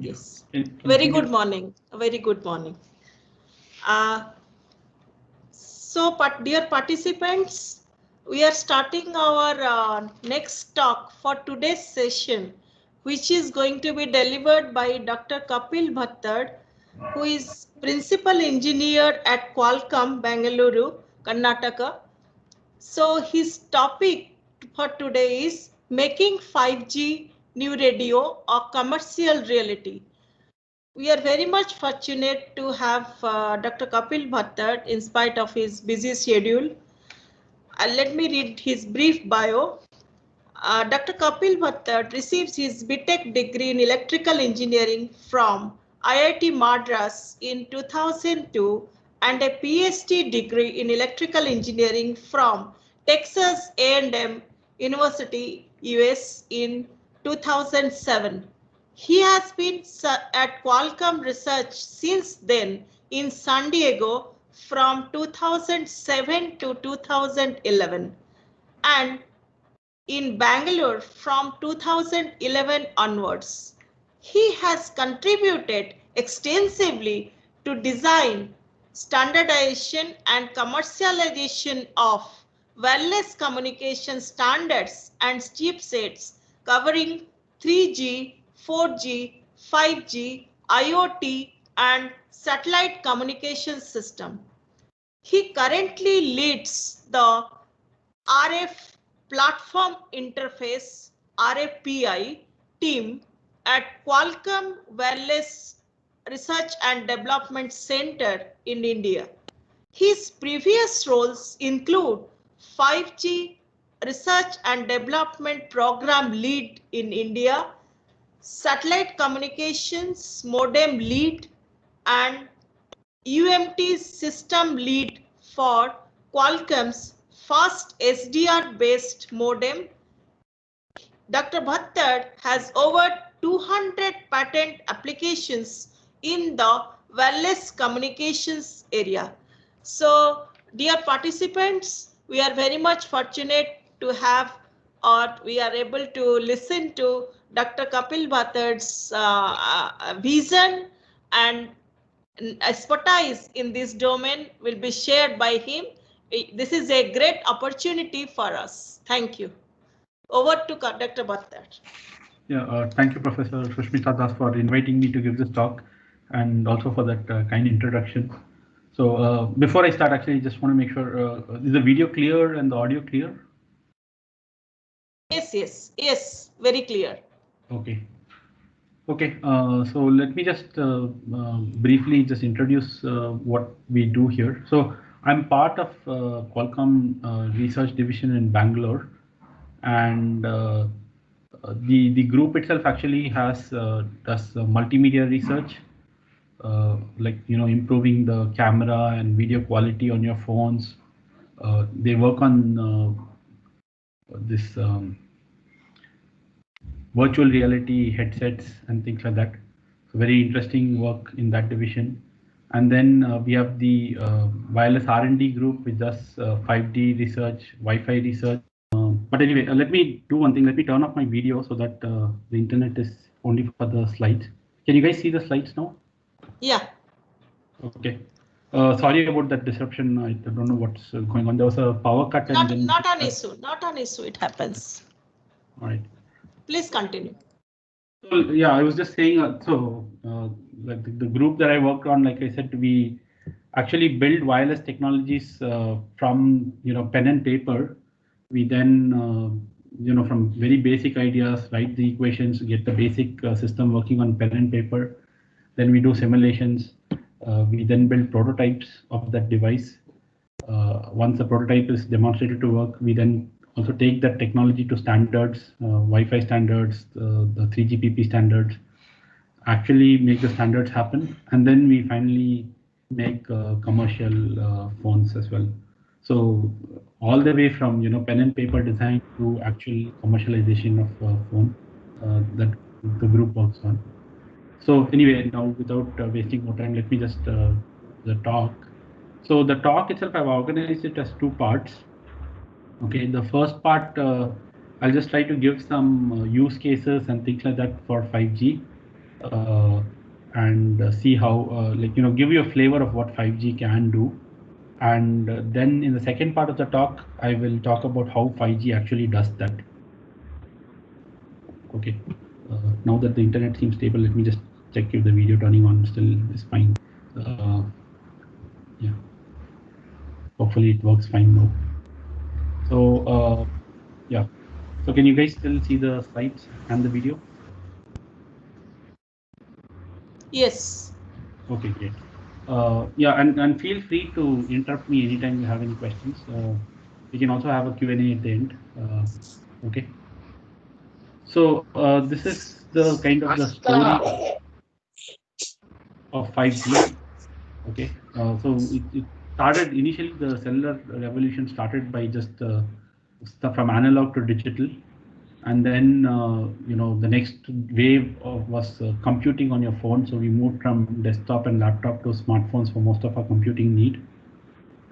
Yes. Can Very good morning. Very good morning. Dear participants, we are starting our next talk for today's session, which is going to be delivered by Dr. Kapil Bhattad, who is Principal Engineer at Qualcomm, Bangalore, Karnataka. So his topic for today is making 5G new radio a commercial reality. We are very much fortunate to have Dr. Kapil Bhattad in spite of his busy schedule. Let me read his brief bio. Dr. Kapil Bhattad receives his BTech degree in electrical engineering from IIT Madras in 2002 and a PhD degree in electrical engineering from Texas A&M University, US in 2007. He has been at Qualcomm Research since then in San Diego from 2007 to 2011 and in Bangalore from 2011 onwards. He has contributed extensively to design, standardization and commercialization of wireless communication standards and chipsets covering 3G, 4G, 5G, IoT and satellite communication system. He currently leads the RF Platform Interface RFPI team at Qualcomm Wireless Research and Development Center in India. His previous roles include 5G Research and Development Program Lead in India, Satellite Communications Modem Lead, and UMT System Lead for Qualcomm's fast SDR-based modem. Dr. Bhattad has over 200 patent applications in the wireless communications area. So, dear participants, we are very much fortunate to have or we are able to listen to Dr. Kapil Bhattad's vision and expertise in this domain will be shared by him. This is a great opportunity for us. Thank you. Over to Dr. Bhattad. Yeah, thank you, Professor Sushmita Das, for inviting me to give this talk and also for that kind introduction. So before I start, actually, just want to make sure, is the video clear and the audio clear? Yes, very clear. Okay. Okay, so let me just briefly just introduce what we do here. So I'm part of Qualcomm Research Division in Bangalore, and the group itself actually has does multimedia research, like improving the camera and video quality on your phones. They work on this virtual reality headsets and things like that. So very interesting work in that division. And then we have the wireless R&D group, which does 5D research, Wi-Fi research. But anyway, let me do one thing. Let me turn off my video so that the internet is only for the slides. Can you guys see the slides now? Yeah. Okay. Sorry about that disruption. I don't know what's going on. There was a power cut. Not an issue. Not an issue. It happens. All right. Please continue. So yeah, I was just saying. Like the group that I worked on, like I said, we actually build wireless technologies from pen and paper. We then from very basic ideas, write the equations, get the basic system working on pen and paper. Then we do simulations. We then build prototypes of that device. Once the prototype is demonstrated to work, we then also take that technology to standards, Wi-Fi standards, the 3GPP standards, actually make the standards happen, and then we finally make commercial phones as well. So all the way from pen and paper design to actual commercialization of phone that the group works on. So anyway, now without wasting more time, let me just the talk. So the talk itself, I've organized it as two parts. Okay, the first part, I'll just try to give some use cases and things like that for 5G. and see how, give you a flavor of what 5G can do. And then in the second part of the talk, I will talk about how 5G actually does that. Okay. Now that the internet seems stable, let me just check if the video turning on still is fine. Yeah. Hopefully it works fine now. So yeah. So can you guys still see the slides and the video? Yes. Okay, great. Yeah, and feel free to interrupt me anytime you have any questions. We can also have a Q&A at the end. Okay. So this is the kind of the story of 5G. Okay. So it started initially, the cellular revolution started by just stuff from analog to digital. And then, the next wave was computing on your phone. So we moved from desktop and laptop to smartphones for most of our computing need.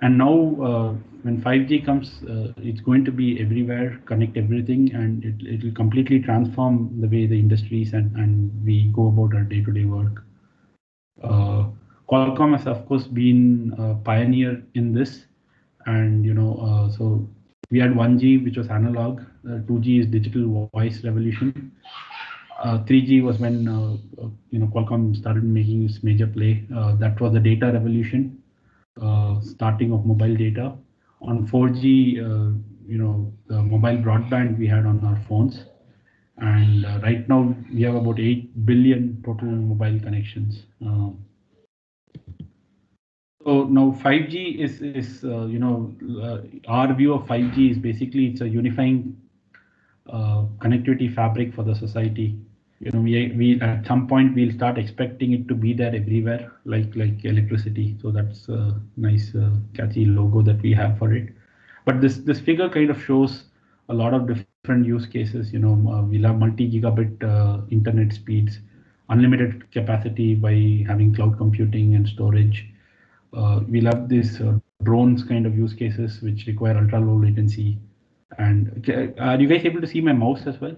And now when 5G comes, it's going to be everywhere, connect everything, and it will completely transform the way the industries and we go about our day-to-day work. Qualcomm has, of course, been a pioneer in this. And, so we had 1G, which was analog, 2G is digital voice revolution. 3G was when, Qualcomm started making its major play. That was the data revolution, starting of mobile data. On 4G, the mobile broadband we had on our phones. And right now we have about 8 billion total mobile connections. So now 5G is our view of 5G is basically it's a unifying connectivity fabric for the society. We at some point we'll start expecting it to be there everywhere, like electricity. So that's a nice catchy logo that we have for it. But this figure kind of shows a lot of different use cases. We'll have multi-gigabit internet speeds, unlimited capacity by having cloud computing and storage. We'll have these drones kind of use cases which require ultra low latency. And are you guys able to see my mouse as well?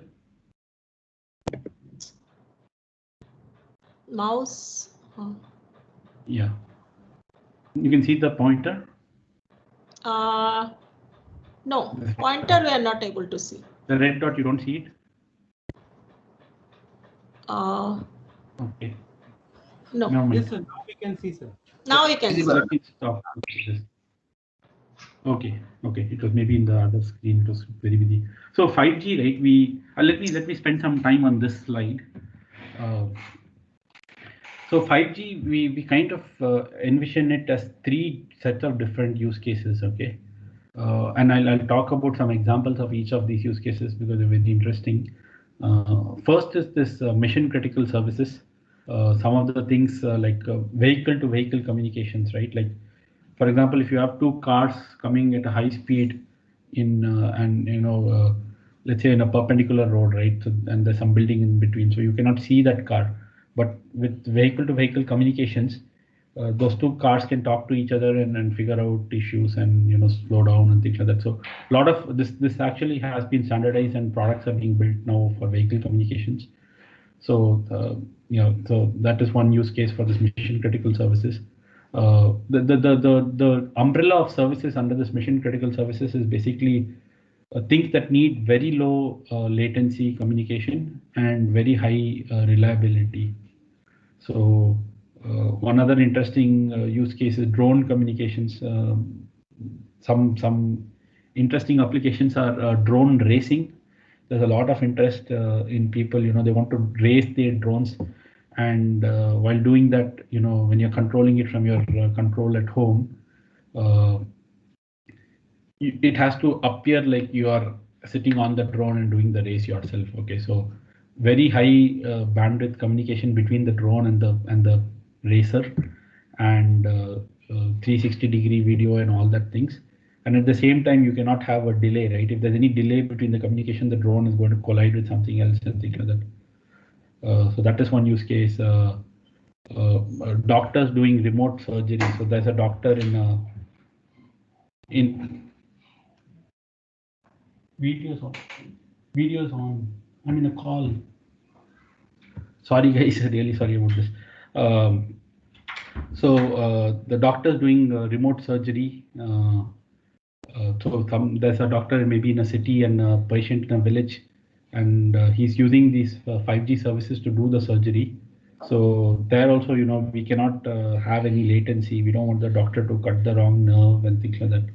Mouse. Yeah. You can see the pointer? No, pointer we are not able to see. The red dot, you don't see it? Okay. No. Yes, sir. Now we can see, sir. Now we can see. Let me stop. Okay. It was maybe in the other screen. It was very busy. So 5G, right? Let me spend some time on this slide. So 5G, we kind of envision it as 3 sets of different use cases. Okay. And I'll talk about some examples of each of these use cases because they're very interesting. First is this mission critical services. Some of the things like vehicle to vehicle communications, right? Like, for example, if you have 2 cars coming at a high speed let's say in a perpendicular road, right? So, and there's some building in between, so you cannot see that car. But with vehicle to vehicle communications, those 2 cars can talk to each other and figure out issues and slow down and things like that. So a lot of this actually has been standardized and products are being built now for vehicle communications. So so that is one use case for this mission critical services. The umbrella of services under this mission critical services is basically things that need very low latency communication and very high reliability. So one other interesting use case is drone communications. Some interesting applications are drone racing. There's a lot of interest in people. They want to race their drones, and while doing that, when you're controlling it from your control at home, it has to appear like you are sitting on the drone and doing the race yourself. Okay, so very high bandwidth communication between the drone and the racer, and 360-degree video and all that things. And at the same time, you cannot have a delay, right? If there's any delay between the communication, the drone is going to collide with something else and things like that. So that is one use case. Doctors doing remote surgery. So there's a doctor in videos on. I'm in a call. sorry guys, really sorry about this. The doctor is doing remote surgery. There's a doctor maybe in a city and a patient in a village, and he's using these 5G services to do the surgery. So there also, we cannot have any latency. We don't want the doctor to cut the wrong nerve and things like that.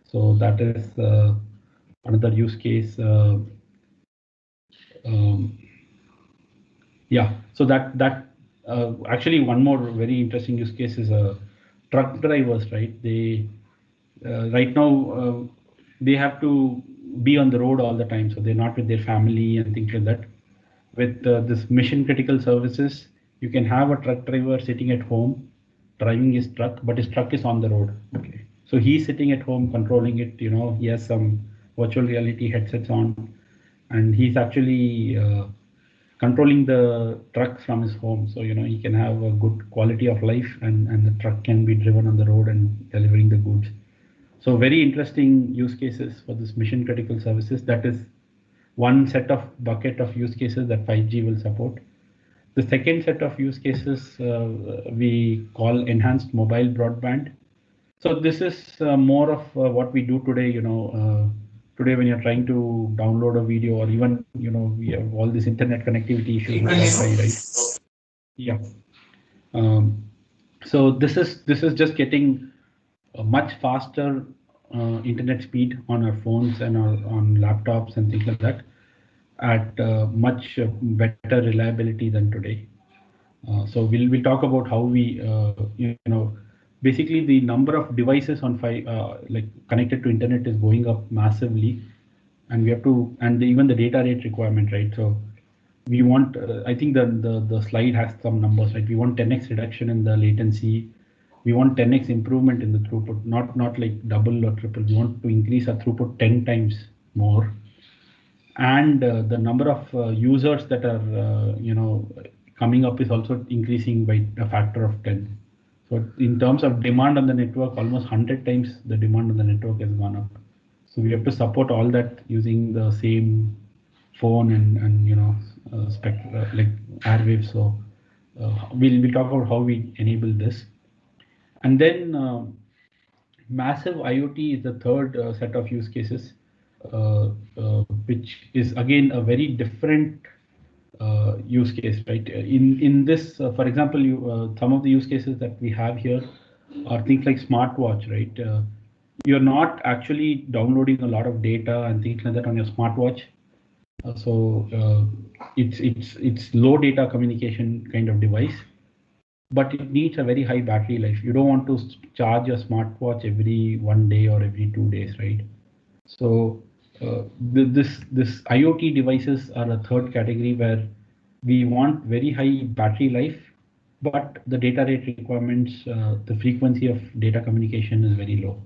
So that is another use case. Yeah, so that actually one more very interesting use case is truck drivers, right? They right now they have to be on the road all the time, so they're not with their family and things like that. With this mission critical services, you can have a truck driver sitting at home driving his truck, but his truck is on the road. Okay, so he's sitting at home controlling it. He has some virtual reality headsets on, and he's actually controlling the truck from his home. So he can have a good quality of life, and the truck can be driven on the road and delivering the goods. So very interesting use cases for this mission critical services. That is one set of bucket of use cases that 5G will support. The second set of use cases we call enhanced mobile broadband. So this is more of what we do today. Today when you're trying to download a video, or even we have all this internet connectivity issues with Wi-Fi, right? Yeah. So this is just getting a much faster internet speed on our phones and on laptops and things like that, at much better reliability than today. So we'll talk about how we basically the number of devices on like connected to internet is going up massively, and we have to, and even the data rate requirement, right? So we want I think the slide has some numbers, right? We want 10x reduction in the latency. We want 10x improvement in the throughput, not like double or triple. We want to increase our throughput 10 times more, and the number of users that are coming up is also increasing by a factor of 10. So in terms of demand on the network, almost 100 times the demand on the network has gone up. So we have to support all that using the same phone and like airwaves. So we'll talk about how we enable this. And then massive IoT is the third set of use cases, which is again a very different use case, right? In this, for example, some of the use cases that we have here are things like smartwatch, right? You're not actually downloading a lot of data and things like that on your smartwatch. It's low data communication kind of device, but it needs a very high battery life. You don't want to charge your smartwatch every 1 day or every 2 days, right? So this IoT devices are a third category where we want very high battery life, but the data rate requirements, the frequency of data communication is very low.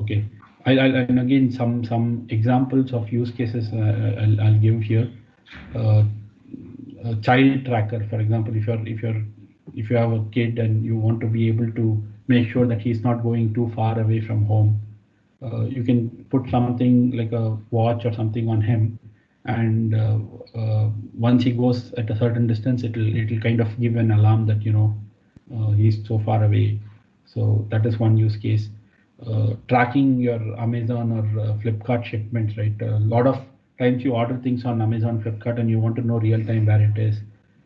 Okay, and again some examples of use cases I'll give here. A child tracker, for example, if you have a kid and you want to be able to make sure that he's not going too far away from home, you can put something like a watch or something on him, and once he goes at a certain distance, it'll kind of give an alarm that he's so far away. So that is one use case. Tracking your Amazon or Flipkart shipments, right? A lot of times you order things on Amazon, Flipkart, and you want to know real time where it is,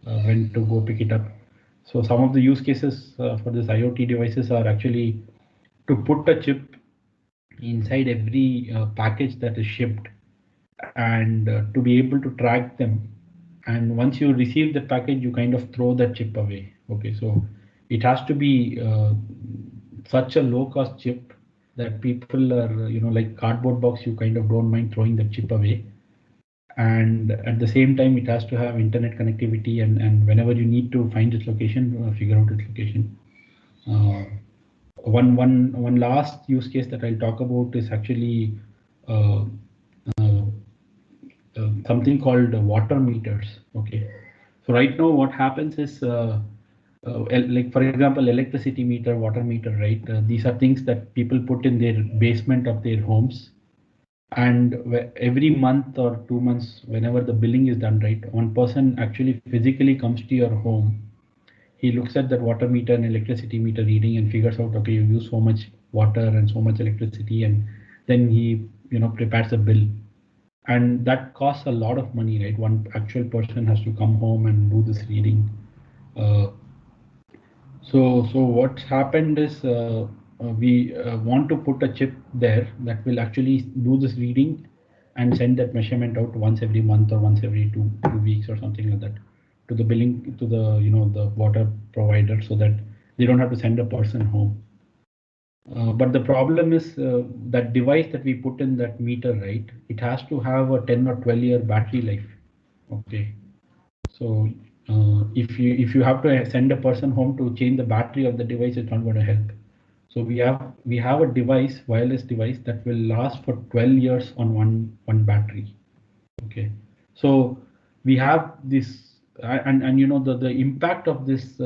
when to go pick it up. So some of the use cases for this IoT devices are actually to put a chip inside every package that is shipped, and to be able to track them. And once you receive the package, you kind of throw that chip away. Okay, so it has to be such a low cost chip that people are, like cardboard box, you kind of don't mind throwing the chip away. And at the same time, it has to have internet connectivity, and whenever you need to find its location, figure out its location. One last use case that I'll talk about is actually something called water meters. Okay, so right now what happens is like for example, electricity meter, water meter, right? These are things that people put in their basement of their homes, And every month or 2 months, whenever the billing is done, right, one person actually physically comes to your home. He looks at that water meter and electricity meter reading and figures out, okay, you use so much water and so much electricity, and then he, prepares a bill. And that costs a lot of money, right? One actual person has to come home and do this reading. Uh, so what's happened is we want to put a chip there that will actually do this reading and send that measurement out once every month or once every two weeks or something like that to the billing, to the the water provider, so that they don't have to send a person home. But the problem is that device that we put in that meter, right? It has to have a 10 or 12-year battery life. Okay. So if you have to send a person home to change the battery of the device, it's not going to help. So we have a device, wireless device, that will last for 12 years on one battery. Okay. So we have this, and the impact of this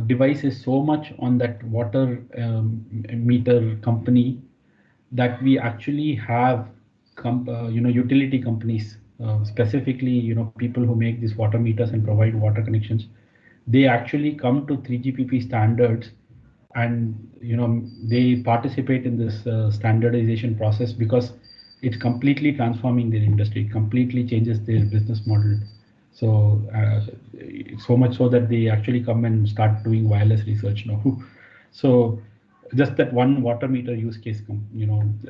device is so much on that water meter company, that we actually have utility companies, specifically people who make these water meters and provide water connections. They actually come to 3GPP standards, and they participate in this standardization process, because it's completely transforming their industry, completely changes their business model. So so much so that they actually come and start doing wireless research now. So just that one water meter use case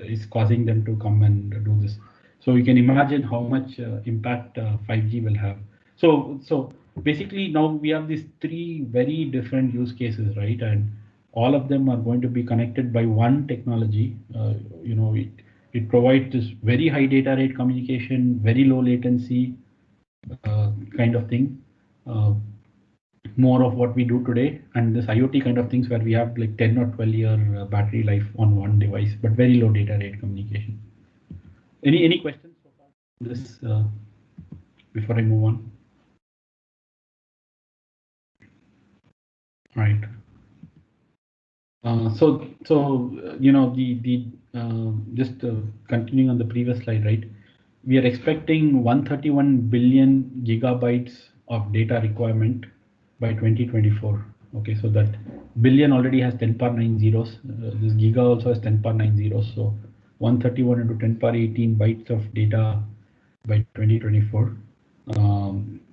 is causing them to come and do this. So you can imagine how much impact 5G will have. So basically now we have these three very different use cases, right? And all of them are going to be connected by one technology. It provides this very high data rate communication, very low latency kind of thing. More of what we do today, and this IoT kind of things where we have like 10 or 12-year battery life on one device, but very low data rate communication. Any questions so far on this before I move on? Right. So just continuing on the previous slide, right? We are expecting 131 billion gigabytes of data requirement by 2024. Okay, so that billion already has 10 power 9 zeros. This giga also has 10 power 9 zeros. So 131 into 10 power 18 bytes of data by 2024.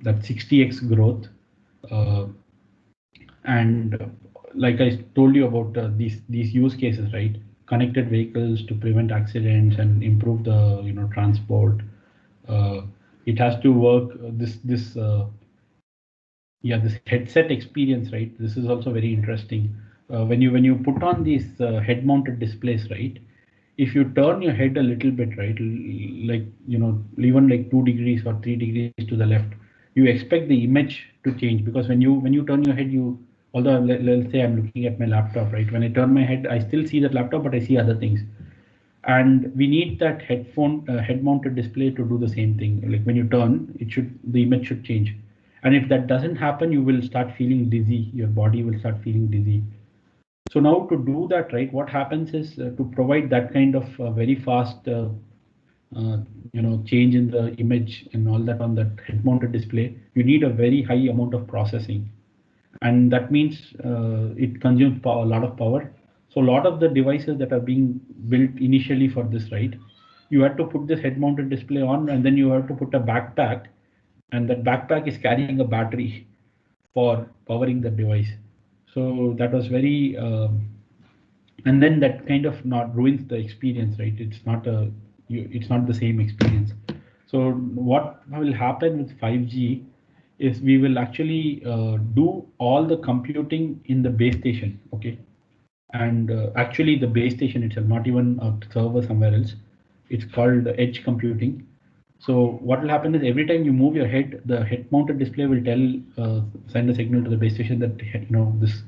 That's 60x growth. And like I told you about these use cases, right? Connected vehicles to prevent accidents and improve the transport. It has to work. This headset experience, right? This is also very interesting. When you put on these head-mounted displays, right? If you turn your head a little bit, right, like even like 2 degrees or 3 degrees to the left, you expect the image to change, because when you turn your head, although let's say I'm looking at my laptop, right? When I turn my head, I still see that laptop, but I see other things. And we need that head-mounted display to do the same thing. Like when you turn, the image should change. And if that doesn't happen, you will start feeling dizzy. Your body will start feeling dizzy. So now to do that, right, what happens is to provide that kind of very fast, change in the image and all that on that head-mounted display, you need a very high amount of processing, and that means it consumes a lot of power. So a lot of the devices that are being built initially for this, right, you have to put this head-mounted display on, and then you have to put a backpack, and that backpack is carrying a battery for powering the device. So that was very, and then that kind of not ruins the experience, right? It's not the same experience. So what will happen with 5G is we will actually do all the computing in the base station, okay? And actually the base station itself, not even a server somewhere else. It's called edge computing. So what will happen is every time you move your head, the head-mounted display will send a signal to the base station that this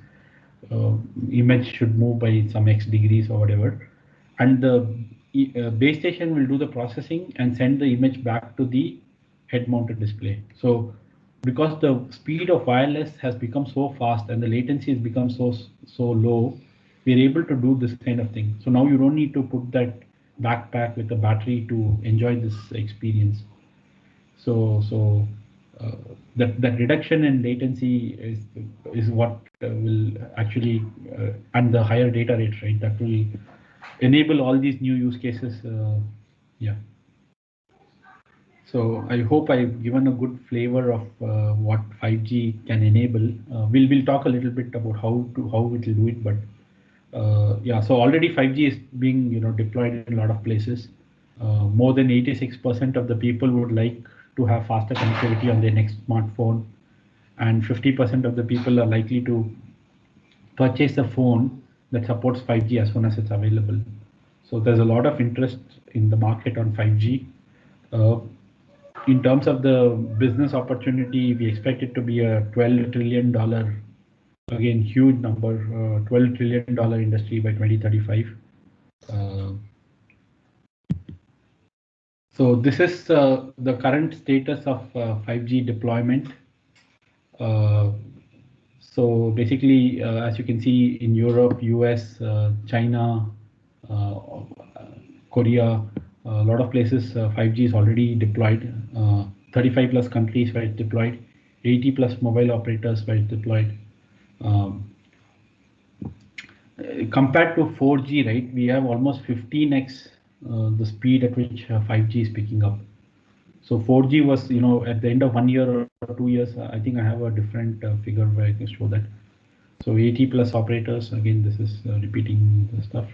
image should move by some X degrees or whatever, and the base station will do the processing and send the image back to the head-mounted display. So because the speed of wireless has become so fast and the latency has become so low, we're able to do this kind of thing. So now you don't need to put that backpack with a battery to enjoy this experience. So that reduction in latency is what will actually and the higher data rates, right? That will enable all these new use cases. Yeah. So I hope I've given a good flavor of what 5G can enable. We'll talk a little bit about how it will do it, but yeah. So already 5G is being deployed in a lot of places. More than 86% of the people would like to have faster connectivity on their next smartphone, and 50% of the people are likely to purchase a phone that supports 5G as soon as it's available. So there's a lot of interest in the market on 5G. In terms of the business opportunity, we expect it to be a $12 trillion, again, huge number, $12 trillion industry by 2035. So this is the current status of 5G deployment. So basically, as you can see in Europe, US, China, Korea, a lot of places 5G is already deployed. 35 plus countries where it's deployed, 80 plus mobile operators where it's deployed. Compared to 4G, right, we have almost 15x the speed at which 5G is picking up. So 4G was, at the end of 1 year or 2 years, I think I have a different figure where I can show that. So 80 plus operators, again, this is repeating the stuff.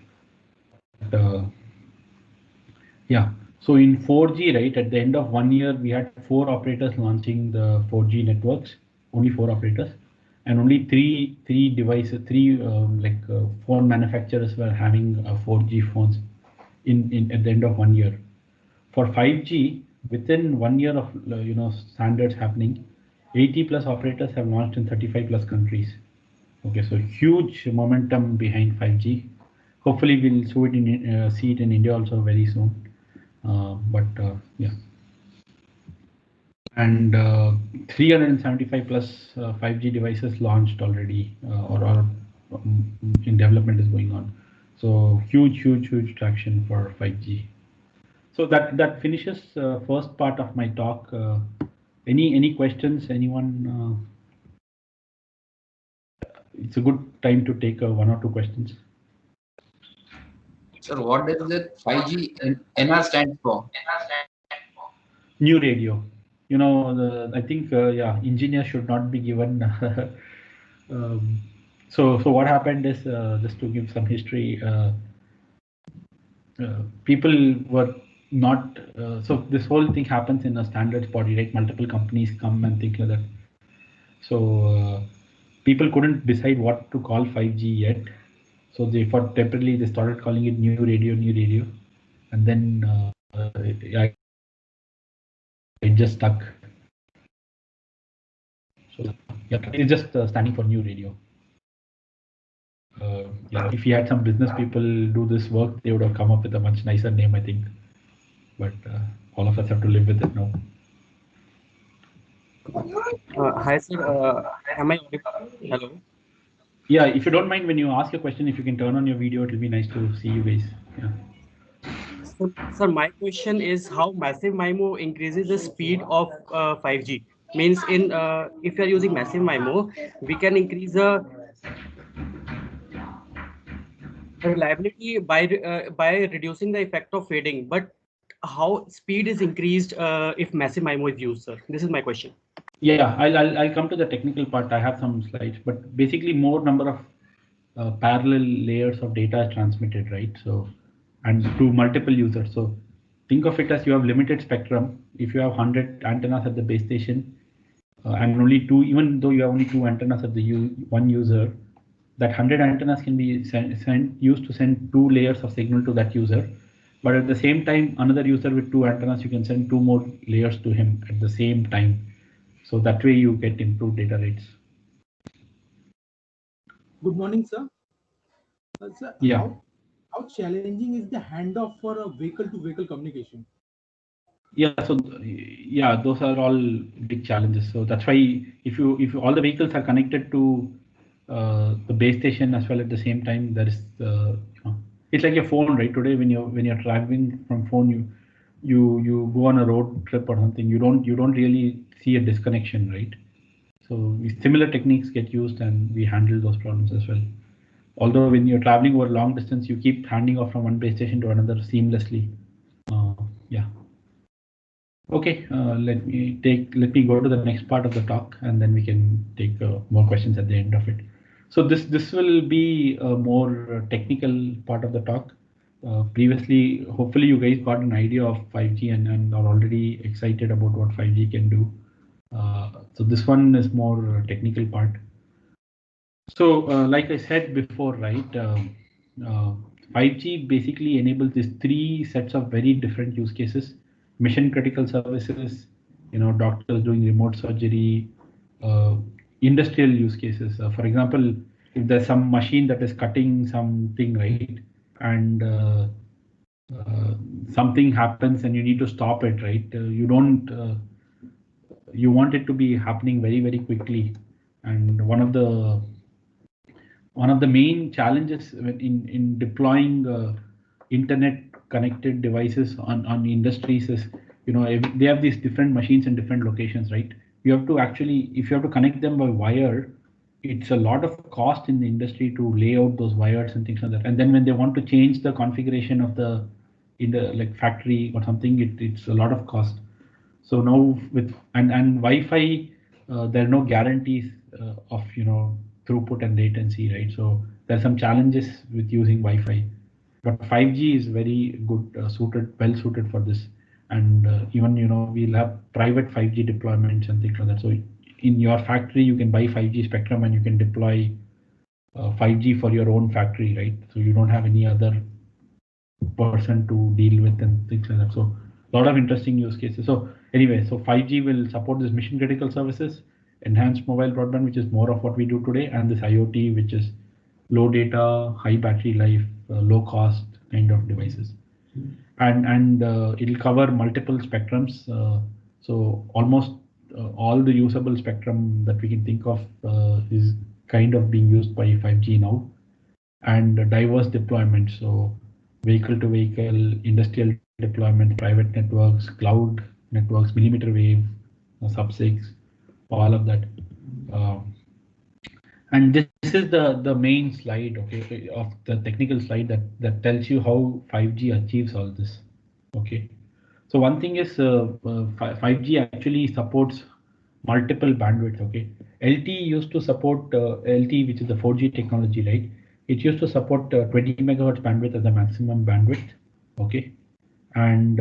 Yeah, so in 4G, right, at the end of 1 year, we had 4 operators launching the 4G networks, only 4 operators, and only three devices, phone manufacturers were having 4G phones at the end of 1 year. For 5G, within 1 year of standards happening, 80 plus operators have launched in 35 plus countries. Okay, so huge momentum behind 5G. Hopefully, we'll see it in India also very soon. Yeah, and 375 plus 5G devices launched already, or in development is going on. So huge traction for 5G. So that finishes first part of my talk. Any questions? Anyone? It's a good time to take 1 or 2 questions. Sir, what does the 5G NR stand for? New radio. I think yeah, engineers should not be given. So what happened is, just to give some history, people were not. So this whole thing happens in a standards body, right? Multiple companies come and think like that. So people couldn't decide what to call 5G yet. So temporarily they started calling it new radio, and then it just stuck. So yeah, it's just standing for new radio. Yeah, if you had some business people do this work, they would have come up with a much nicer name, I think. But all of us have to live with it now. Hi, sir. Am I audible? Hello. Yeah, if you don't mind, when you ask a question, if you can turn on your video, it will be nice to see you guys. Yeah. So, sir, my question is how Massive MIMO increases the speed of 5G. Means if you are using Massive MIMO, we can increase the reliability by reducing the effect of fading. But how speed is increased if Massive MIMO is used, sir? This is my question. Yeah, I'll come to the technical part. I have some slides, but basically more number of parallel layers of data is transmitted, right? So, and to multiple users. So think of it as you have limited spectrum. If you have 100 antennas at the base station, and only 2, even though you have only 2 antennas at the one user, that 100 antennas can be used to send 2 layers of signal to that user. But at the same time, another user with 2 antennas, you can send 2 more layers to him at the same time. So that way you get improved data rates. Good morning, sir. Sir, yeah. How challenging is the handoff for a vehicle-to-vehicle communication? Yeah, so yeah, those are all big challenges. So that's why if you all the vehicles are connected to the base station as well at the same time, there is it's like your phone, right? Today, when you're traveling from phone, you go on a road trip or something, you don't really see a disconnection, right? So similar techniques get used, and we handle those problems as well. Although when you're traveling over long distance, you keep handing off from one base station to another seamlessly. Yeah. Okay, let me go to the next part of the talk, and then we can take more questions at the end of it. So this will be a more technical part of the talk. Previously, hopefully you guys got an idea of 5G and are already excited about what 5G can do. So this one is more technical part. So like I said before, right, 5G basically enables these three sets of very different use cases: mission critical services, doctors doing remote surgery, industrial use cases. For example, if there's some machine that is cutting something, right, and something happens and you need to stop it, right? You want it to be happening very, very quickly. And one of the main challenges in deploying internet connected devices on industries is, they have these different machines in different locations, right? You have to actually, if you have to connect them by wire, it's a lot of cost in the industry to lay out those wires and things like that. And then when they want to change the configuration of in the like factory or something, it's a lot of cost. So now with and Wi-Fi, there are no guarantees of throughput and latency, right? So there are some challenges with using Wi-Fi, but 5G is very good, well suited for this. And even we'll have private 5G deployments and things like that. So in your factory, you can buy 5G spectrum and you can deploy 5G for your own factory, right? So you don't have any other person to deal with and things like that. So a lot of interesting use cases. So anyway, so 5G will support this mission critical services, enhanced mobile broadband, which is more of what we do today, and this IoT, which is low data, high battery life, low cost kind of devices. And it'll cover multiple spectrums. So almost all the usable spectrum that we can think of is kind of being used by 5G now, and diverse deployment. So vehicle to vehicle, industrial deployment, private networks, cloud networks, millimeter wave, sub-6, all of that. And this is the main slide, okay, of the technical slide that tells you how 5G achieves all this. Okay, so one thing is 5G actually supports multiple bandwidth. Okay, LTE used to support LTE, which is the 4G technology, right? It used to support 20 megahertz bandwidth as the maximum bandwidth. Okay, and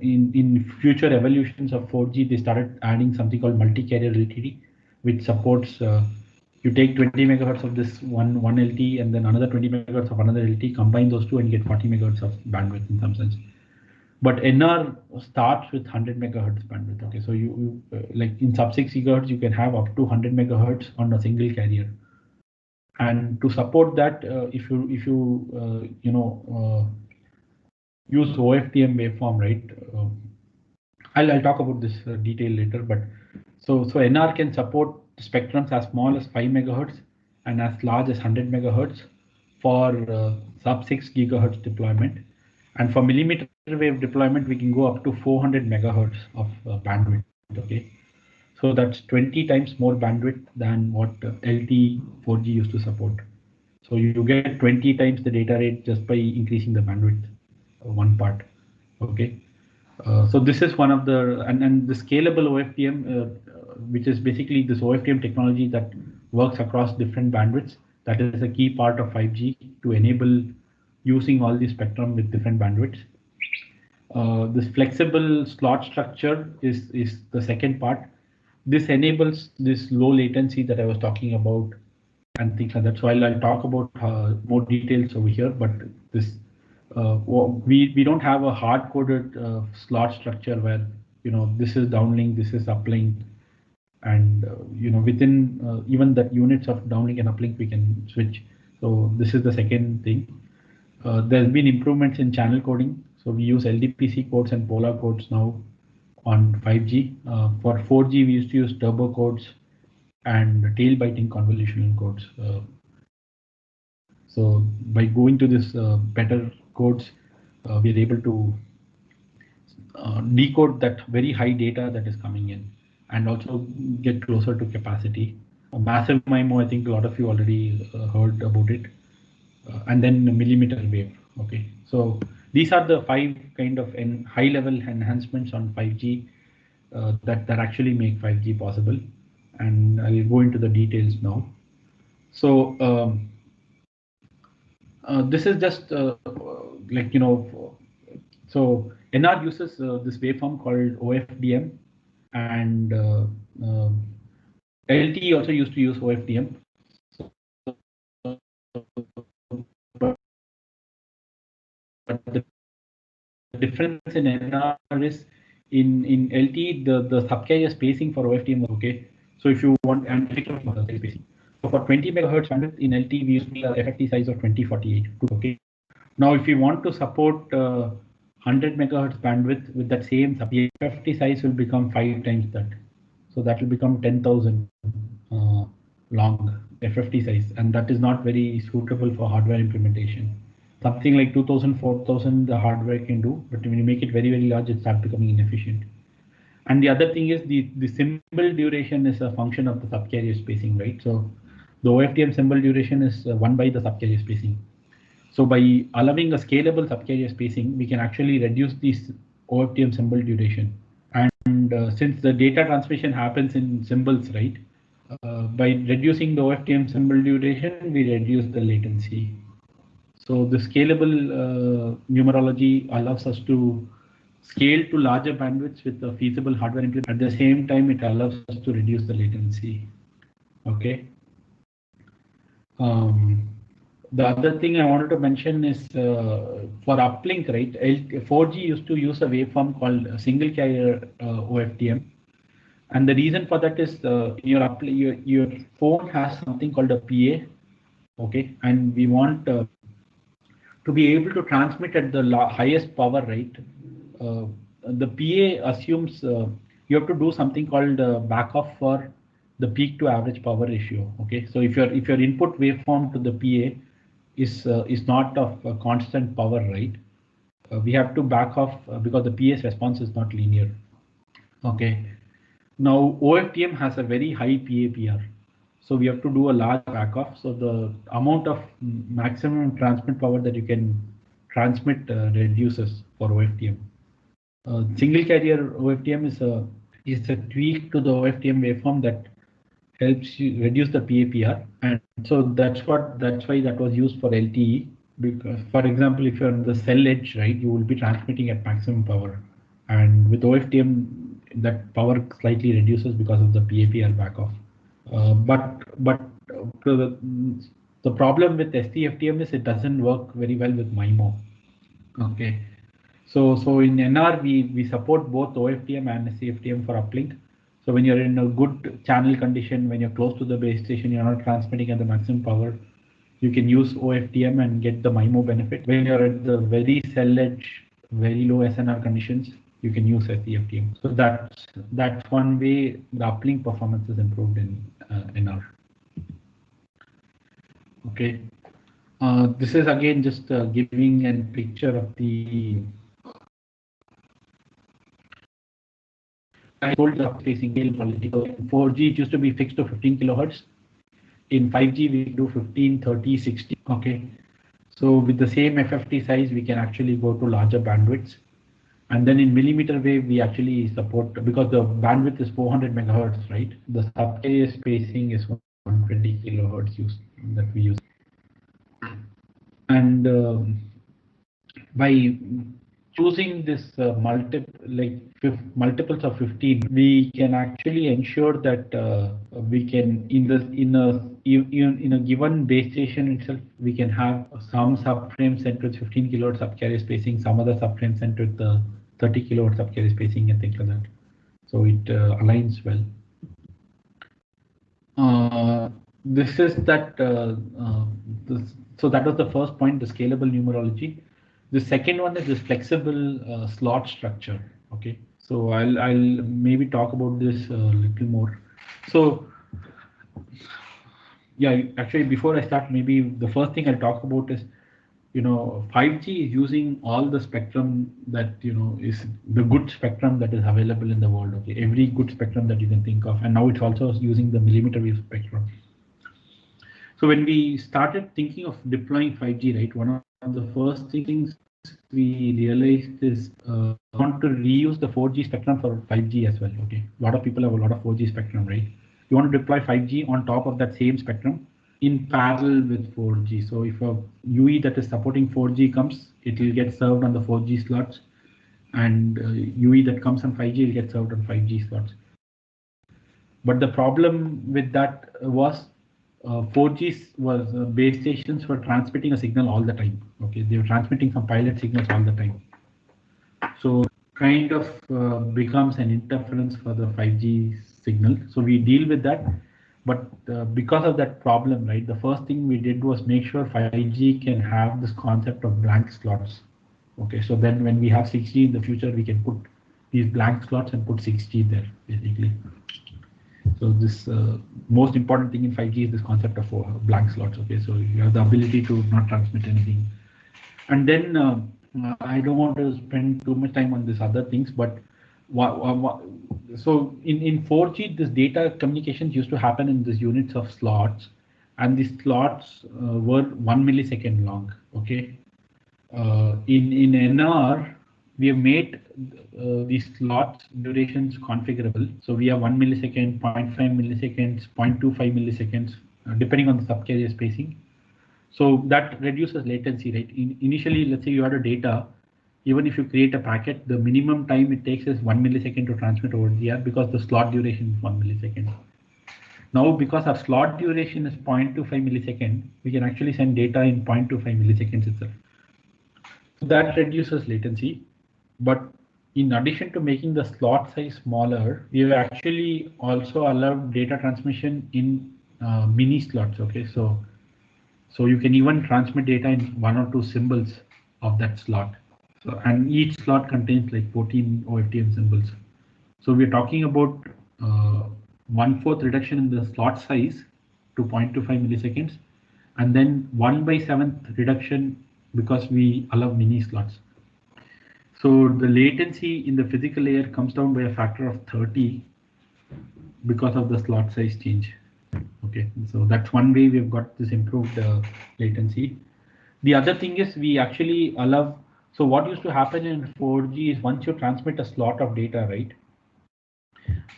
in future evolutions of 4G, they started adding something called multi-carrier LTE, which supports you take 20 megahertz of this one LTE and then another 20 megahertz of another LTE, combine those two and get 40 megahertz of bandwidth in some sense. But NR starts with 100 megahertz bandwidth. Okay, so you like in sub-6 gigahertz, you can have up to 100 megahertz on a single carrier. And to support that, if you use OFDM waveform, right? I'll talk about this detail later. But so NR can support spectrums as small as 5 megahertz and as large as 100 megahertz for sub-6 gigahertz deployment. And for millimeter wave deployment, we can go up to 400 megahertz of bandwidth. Okay, so that's 20 times more bandwidth than what LTE 4G used to support. So you get 20 times the data rate just by increasing the bandwidth. One part. Okay, so this is one of the and the scalable OFDM, which is basically this OFDM technology that works across different bandwidths. That is a key part of 5G to enable using all the spectrum with different bandwidths. This flexible slot structure is the second part. This enables this low latency that I was talking about and things like that. So I'll talk about more details over here, but this we don't have a hard-coded slot structure where this is downlink, this is uplink, and within even that units of downlink and uplink we can switch. So this is the second thing. There's been improvements in channel coding. So we use LDPC codes and Polar codes now on 5G. For 4G, we used to use turbo codes and tail biting convolutional codes. So by going to this better codes, we are able to decode that very high data that is coming in and also get closer to capacity. A massive MIMO, I think a lot of you already heard about it. And then a millimeter wave. Okay, so these are the 5 kind of high level enhancements on 5G that actually make 5G possible. And I will go into the details now. So this is just like, you know, so NR uses this waveform called OFDM, and LTE also used to use OFDM. But the difference in NR is in LTE, the subcarrier spacing for OFDM was okay. So if you want, and spacing. So for 20 megahertz bandwidth in LTE, we use the FFT size of 2048. Okay. Now, if you want to support 100 megahertz bandwidth with that same FFT size will become 5 times that. So that will become 10,000 long FFT size, and that is not very suitable for hardware implementation. Something like 2000, 4000 the hardware can do, but when you make it very, very large, it starts becoming inefficient. And the other thing is the symbol duration is a function of the subcarrier spacing, right? So the OFDM symbol duration is 1 by the subcarrier spacing. So by allowing a scalable subcarrier spacing, we can actually reduce this OFDM symbol duration. And since the data transmission happens in symbols, right? By reducing the OFDM symbol duration, we reduce the latency. So the scalable numerology allows us to scale to larger bandwidths with a feasible hardware implementation. At the same time, it allows us to reduce the latency. Okay. The other thing I wanted to mention is for uplink, right? 4G used to use a waveform called single carrier OFDM. And the reason for that is your phone has something called a PA. Okay. And we want to be able to transmit at the highest power rate. The PA assumes you have to do something called back off for the peak to average power ratio. Okay. So if your input waveform to the PA is not of a constant power, right? We have to back off because the PA's response is not linear. Okay. Now OFDM has a very high PAPR, so we have to do a large back off. So the amount of maximum transmit power that you can transmit reduces for OFDM. Single carrier OFDM is a tweak to the OFDM waveform that helps you reduce the PAPR, and so that's why that was used for LTE. Because, for example, if you're on the cell edge, right, you will be transmitting at maximum power, and with OFDM, that power slightly reduces because of the PAPR back off. But the problem with ST-FTM is it doesn't work very well with MIMO. Okay, so in NR we support both OFDM and ST-FTM for uplink. So when you're in a good channel condition, when you're close to the base station, you're not transmitting at the maximum power, you can use OFDM and get the MIMO benefit. When you're at the very cell edge, very low SNR conditions, you can use ST-FTM. So that's one way the uplink performance is improved in NR. Okay. This is again just giving a picture of the I told the facing quality. So in 4G it used to be fixed to 15 kilohertz. In 5G we do 15, 30, 60. Okay. So with the same FFT size, we can actually go to larger bandwidths. And then in millimeter wave, we actually support, because the bandwidth is 400 megahertz, right? The subcarrier spacing is 120 kilohertz that we use. And by choosing this multiples of 15, we can actually ensure that we can in a given base station itself, we can have some subframe sent with 15 kilohertz subcarrier spacing, some other subframe sent with 30 kilohertz subcarrier spacing, and things like that. So it aligns well. This is that. So that was the first point, the scalable numerology. The second one is this flexible slot structure. Okay, so I'll maybe talk about this a little more. So yeah, actually, before I start, maybe the first thing I'll talk about is, 5G is using all the spectrum that, is the good spectrum that is available in the world. Okay, every good spectrum that you can think of, and now it's also using the millimeter wave spectrum. So when we started thinking of deploying 5G, right, one of the first things we realized is want to reuse the 4G spectrum for 5G as well. Okay, a lot of people have a lot of 4G spectrum, right? You want to deploy 5G on top of that same spectrum in parallel with 4G. So if a UE that is supporting 4G comes, it will get served on the 4G slots, and UE that comes on 5G will get served on 5G slots. But the problem with that was 4G was base stations were transmitting a signal all the time. Okay, they were transmitting some pilot signals all the time. So kind of becomes an interference for the 5G signal. So we deal with that. But because of that problem, right, the first thing we did was make sure 5G can have this concept of blank slots. Okay, so then when we have 6G in the future, we can put these blank slots and put 6G there, basically. So this most important thing in 5G is this concept of blank slots. Okay, so you have the ability to not transmit anything. And then I don't want to spend too much time on these other things, but so in 4G, this data communications used to happen in these units of slots, and these slots were 1 millisecond long. Okay, in NR, we have made these slot durations configurable. So we have 1 millisecond, 0.5 milliseconds, 0.25 milliseconds, depending on the subcarrier spacing. So that reduces latency, right? Initially, let's say you had a data, even if you create a packet, the minimum time it takes is 1 millisecond to transmit over the air because the slot duration is 1 millisecond. Now, because our slot duration is 0.25 millisecond, we can actually send data in 0.25 milliseconds itself. So that reduces latency. But in addition to making the slot size smaller, we have actually also allowed data transmission in mini slots. Okay, so you can even transmit data in 1 or 2 symbols of that slot. So, and each slot contains like 14 OFDM symbols. So we're talking about 1/4 reduction in the slot size to 0.25 milliseconds, and then 1/7 reduction because we allow mini slots. So the latency in the physical layer comes down by a factor of 30 because of the slot size change. Okay, so that's one way we've got this improved latency. The other thing is we actually allow, so what used to happen in 4G is once you transmit a slot of data, right,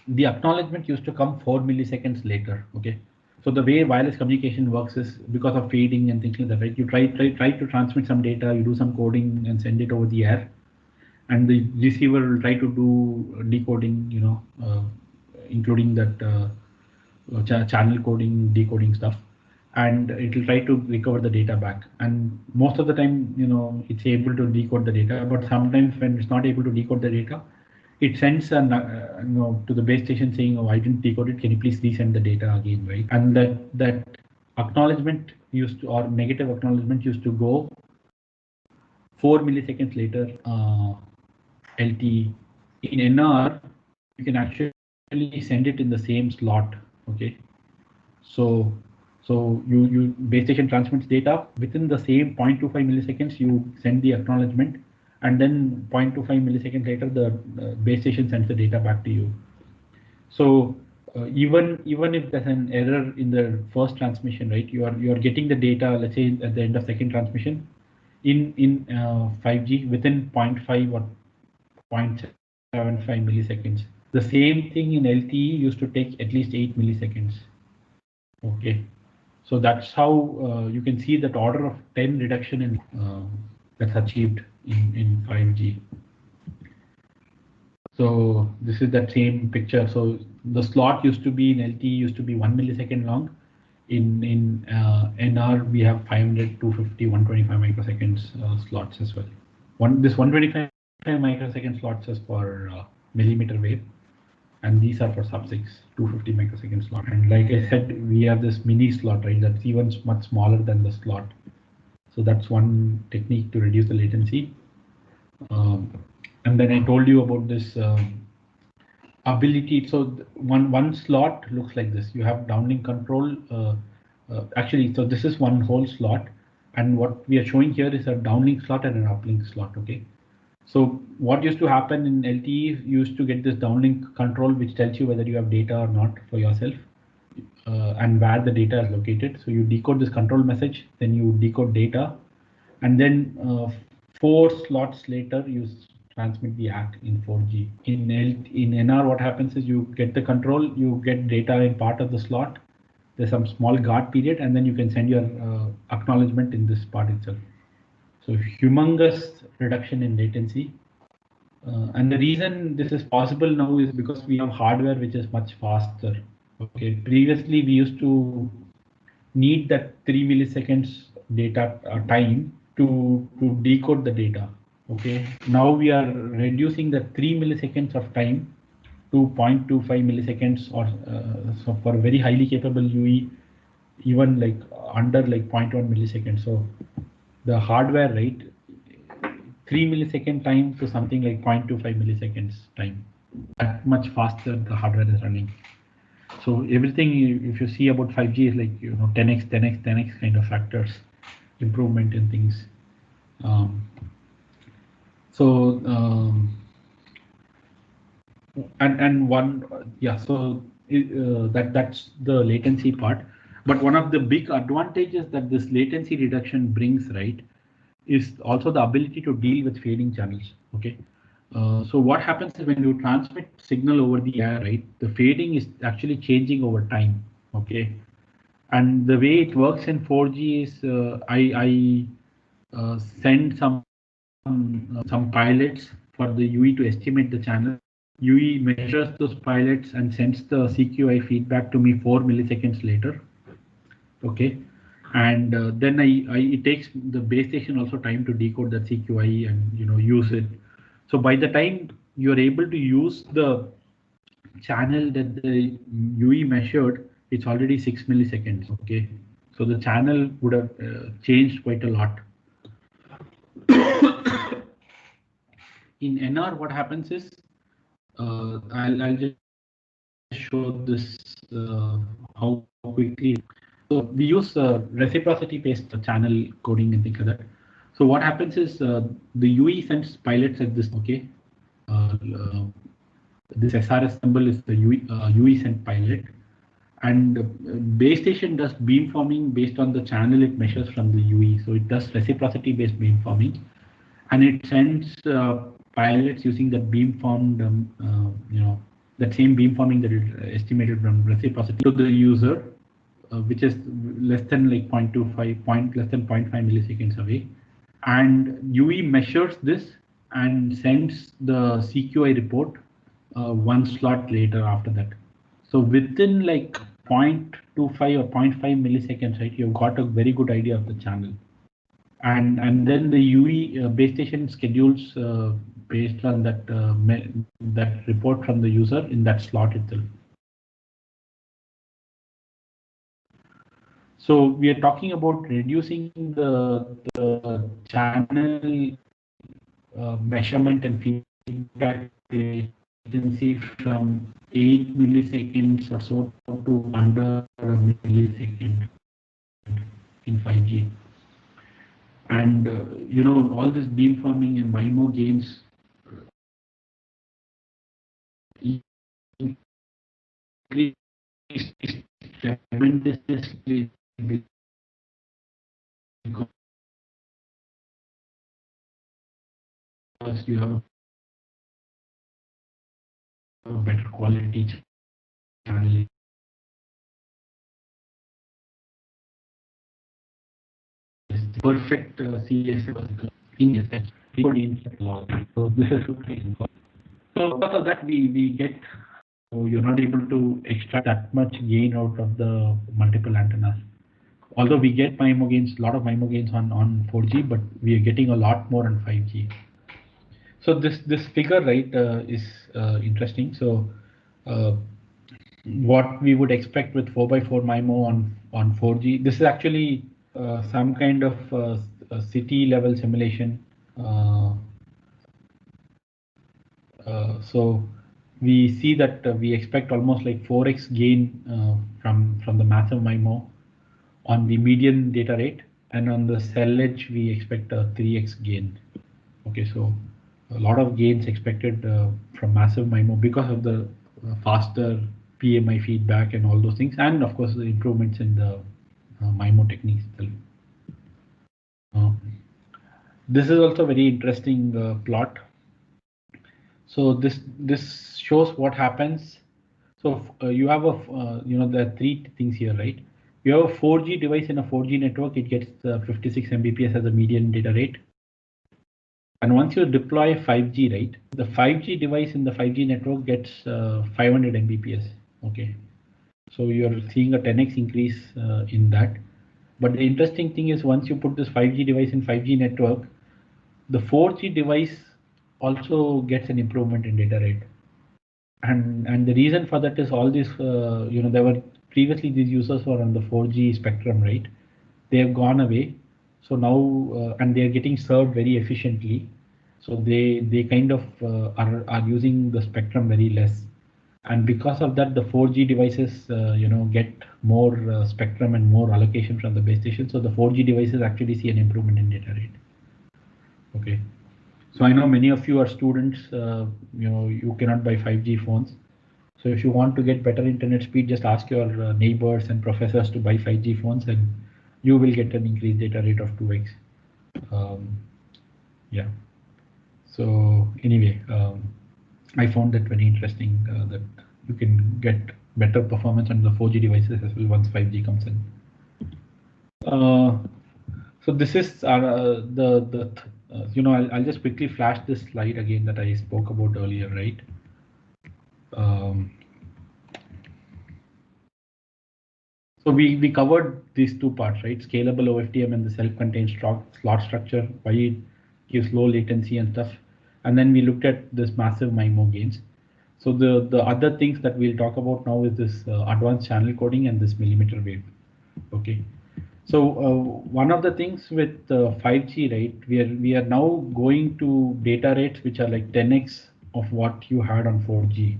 the acknowledgement used to come 4 milliseconds later. Okay, so the way wireless communication works is because of fading and things like that, right? You try to transmit some data, you do some coding and send it over the air, and the receiver will try to do decoding, including that channel coding, decoding stuff, and it will try to recover the data back. And most of the time, it's able to decode the data, but sometimes when it's not able to decode the data, it sends to the base station saying, "Oh, I didn't decode it. Can you please resend the data again?" Right? And that acknowledgement used to, or negative acknowledgement used to go 4 milliseconds later. LTE. In NR, you can actually send it in the same slot. Okay, so you base station transmits data within the same 0.25 milliseconds. You send the acknowledgement, and then 0.25 milliseconds later, the base station sends the data back to you. So even if there's an error in the first transmission, right, you are getting the data. Let's say at the end of second transmission, in 5G within 0.5 or 0.75 milliseconds. The same thing in LTE used to take at least 8 milliseconds. Okay, so that's how you can see that order of 10 reduction in that's achieved in 5G. So this is that same picture. So the slot used to be in LTE used to be 1 millisecond long. In NR we have 500, 250, 125 microseconds slots as well. This 125 microsecond slots is for millimeter wave, and these are for sub-6, 250 microsecond slot. And like I said, we have this mini slot, right? That's even much smaller than the slot. So that's one technique to reduce the latency. And then I told you about this ability. So one slot looks like this. You have downlink control. actually, so this is one whole slot, and what we are showing here is a downlink slot and an uplink slot. Okay. So what used to happen in LTE, you used to get this downlink control, which tells you whether you have data or not for yourself, and where the data is located. So you decode this control message, then you decode data, and then 4 slots later you transmit the ACK in 4G. In NR, what happens is you get the control, you get data in part of the slot. There's some small guard period, and then you can send your acknowledgement in this part itself. So humongous reduction in latency. And the reason this is possible now is because we have hardware which is much faster. Okay, previously we used to need that 3 milliseconds data time to decode the data. Okay, now we are reducing the 3 milliseconds of time to 0.25 milliseconds, or so for a very highly capable UE, even like under like 0.1 milliseconds. So the hardware rate, 3 millisecond time to something like 0.25 milliseconds time. That much faster the hardware is running. So everything, if you see about 5G, is like 10x, 10x, 10x kind of factors improvement in things. And one, yeah. So that's the latency part. But one of the big advantages that this latency reduction brings, right, is also the ability to deal with fading channels. Okay. So what happens is when you transmit signal over the air, right, the fading is actually changing over time. Okay. And the way it works in 4G is I send some pilots for the UE to estimate the channel. UE measures those pilots and sends the CQI feedback to me 4 milliseconds later. Okay. And then it takes the base station also time to decode that CQI and use it. So by the time you're able to use the channel that the UE measured, it's already 6 milliseconds. Okay, so the channel would have changed quite a lot. In NR, what happens is I'll just show this how quickly. So we use reciprocity-based channel coding and things like that. So what happens is the UE sends pilots at this. Okay, this SRS symbol is the UE sent pilot, and base station does beamforming based on the channel it measures from the UE. So it does reciprocity-based beamforming, and it sends pilots using the beamformed, that same beamforming that it estimated from reciprocity to the user, which is less than like 0.25, less than 0.5 milliseconds away. And UE measures this and sends the CQI report one slot later after that. So within like 0.25 or 0.5 milliseconds, right, you've got a very good idea of the channel. And then the UE base station schedules based on that that report from the user in that slot itself. So we are talking about reducing the channel measurement and feedback latency from 8 milliseconds or so to under a millisecond in 5G. And all this beamforming and MIMO gains increase tremendously because you have a better quality channel. Perfect CSS in a sense. So this is so because of that we get, so you're not able to extract that much gain out of the multiple antennas. Although we get MIMO gains, a lot of MIMO gains on 4G, but we are getting a lot more on 5G. So this figure, right, is interesting. So what we would expect with 4x4 MIMO on 4G, this is actually some kind of city level simulation. So we see that we expect almost like 4x gain from the massive MIMO. on the median data rate, and on the cell edge we expect a 3x gain. Okay, so a lot of gains expected from massive MIMO because of the faster PMI feedback and all those things, and of course the improvements in the MIMO techniques itself. This is also very interesting plot. So this shows what happens. So you have a there are three things here, right? You have a 4G device in a 4G network. It gets 56 Mbps as a median data rate. And once you deploy 5G, right, the 5G device in the 5G network gets 500 Mbps. Okay, so you're seeing a 10x increase in that. But the interesting thing is once you put this 5G device in 5G network, the 4G device also gets an improvement in data rate. And the reason for that is all this, there were previously these users were on the 4G spectrum, right? They have gone away. So now, and they are getting served very efficiently. So they kind of are using the spectrum very less. And because of that, the 4G devices, get more spectrum and more allocation from the base station. So the 4G devices actually see an improvement in data rate. Okay. So I know many of you are students, you cannot buy 5G phones. So if you want to get better internet speed, just ask your neighbors and professors to buy 5G phones and you will get an increased data rate of 2x. Yeah. So anyway, I found that very interesting that you can get better performance on the 4G devices as well once 5G comes in. So this is I'll just quickly flash this slide again that I spoke about earlier, right? So we covered these two parts, right? Scalable OFDM and the self-contained slot structure, why it gives low latency and stuff. And then we looked at this massive MIMO gains. So the other things that we'll talk about now is this advanced channel coding and this millimeter wave. Okay. So one of the things with 5G, right, we are now going to data rates which are like 10x of what you had on 4G.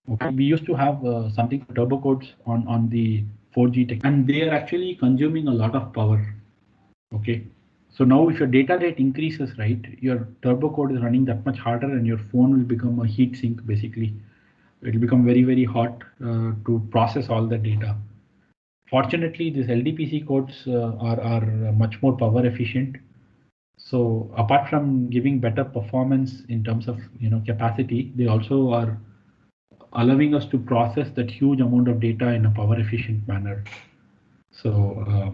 Okay, we used to have something turbo codes on the 4G tech, and they are actually consuming a lot of power. Okay, so now if your data rate increases, right, your turbo code is running that much harder, and your phone will become a heat sink basically. It will become very, very hot to process all the data. Fortunately, these LDPC codes are much more power efficient. So apart from giving better performance in terms of capacity, they also are allowing us to process that huge amount of data in a power efficient manner. So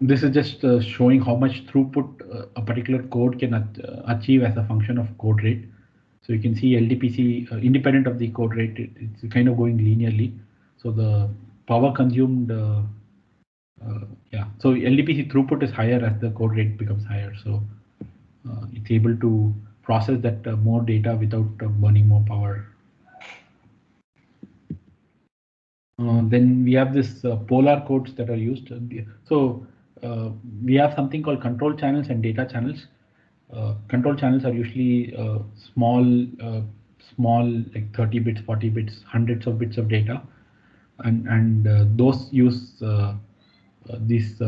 this is just showing how much throughput a particular code can achieve as a function of code rate. So you can see LDPC independent of the code rate, it's kind of going linearly. So the power consumed, so LDPC throughput is higher as the code rate becomes higher. So it's able to process that more data without burning more power. Then we have this polar codes that are used. So we have something called control channels and data channels. Control channels are usually small like 30 bits, 40 bits, hundreds of bits of data, and those use these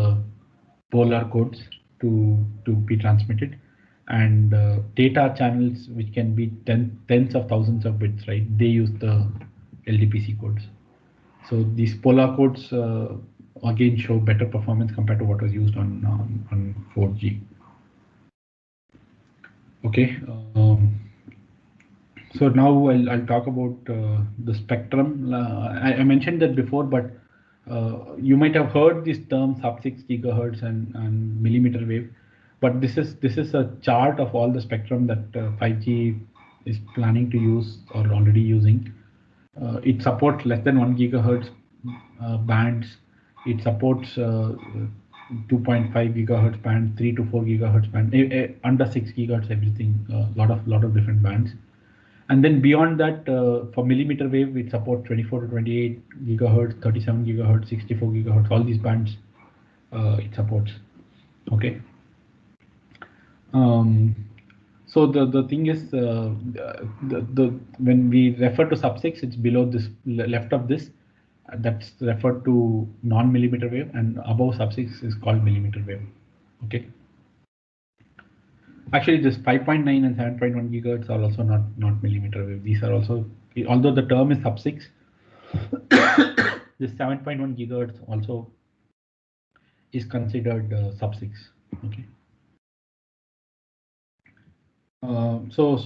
polar codes to be transmitted, and data channels which can be tens of thousands of bits, right? They use the LDPC codes. So these polar codes again show better performance compared to what was used on 4G. Okay, so now I'll talk about the spectrum. I mentioned that before, but you might have heard this term sub-6 gigahertz and millimeter wave. But this is a chart of all the spectrum that 5G is planning to use or already using. It supports less than 1 gigahertz bands. It supports 2.5 gigahertz band, 3 to 4 gigahertz band, under 6 gigahertz, everything, lot of different bands. And then beyond that, for millimeter wave, it supports 24 to 28 gigahertz, 37 gigahertz, 64 gigahertz, all these bands it supports. Okay. So the thing is, when we refer to sub-6, it's below this, left of this. That's referred to non-millimeter wave, and above sub-6 is called millimeter wave. Okay. Actually, this 5.9 and 7.1 gigahertz are also not millimeter wave. These are also, although the term is sub-6, this 7.1 gigahertz also is considered sub-6. Okay. So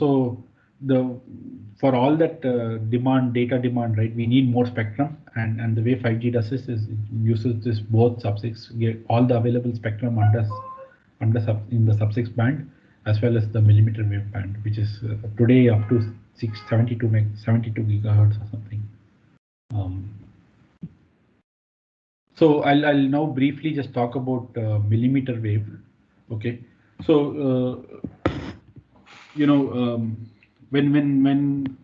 for all that data demand, right, we need more spectrum, and the way 5G does this is it uses this both sub-6, get all the available spectrum in the sub-6 band, as well as the millimeter wave band, which is today up to 72 gigahertz or something. So I'll now briefly just talk about millimeter wave. Okay, so when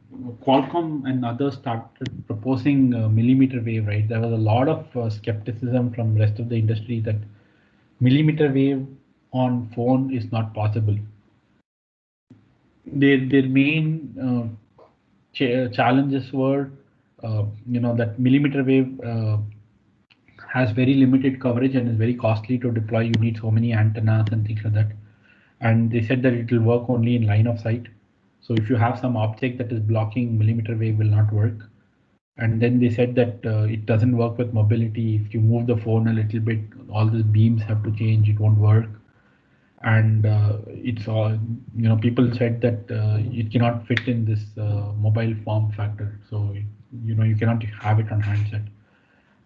Qualcomm and others started proposing millimeter wave, right, there was a lot of skepticism from the rest of the industry that millimeter wave on phone is not possible. Their main challenges were, that millimeter wave has very limited coverage and is very costly to deploy. You need so many antennas and things like that. And they said that it will work only in line of sight. So if you have some object that is blocking, millimeter wave will not work. And then they said that it doesn't work with mobility. If you move the phone a little bit, all the beams have to change. It won't work. And it's all, people said that it cannot fit in this mobile form factor. So, you cannot have it on handset.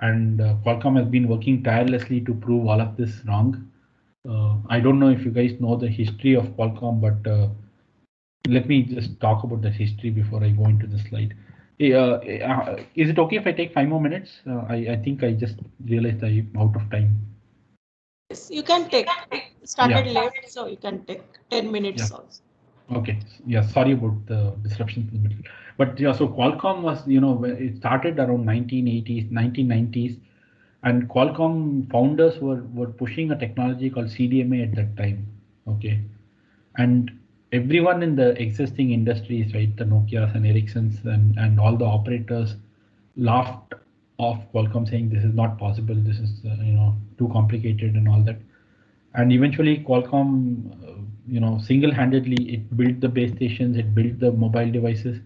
And Qualcomm has been working tirelessly to prove all of this wrong. I don't know if you guys know the history of Qualcomm, but let me just talk about the history before I go into the slide. Is it okay if I take 5 more minutes? I think I just realized I'm out of time. Yes, you can take. Started late, so you can take 10 minutes also. Okay. Yeah. Sorry about the disruption in the middle. But yeah, so Qualcomm was, it started around 1980s, 1990s, and Qualcomm founders were pushing a technology called CDMA at that time. Okay, and everyone in the existing industries, right, the Nokias and Ericssons and all the operators laughed off Qualcomm, saying this is not possible. This is too complicated and all that. And eventually Qualcomm, single-handedly, it built the base stations, it built the mobile devices.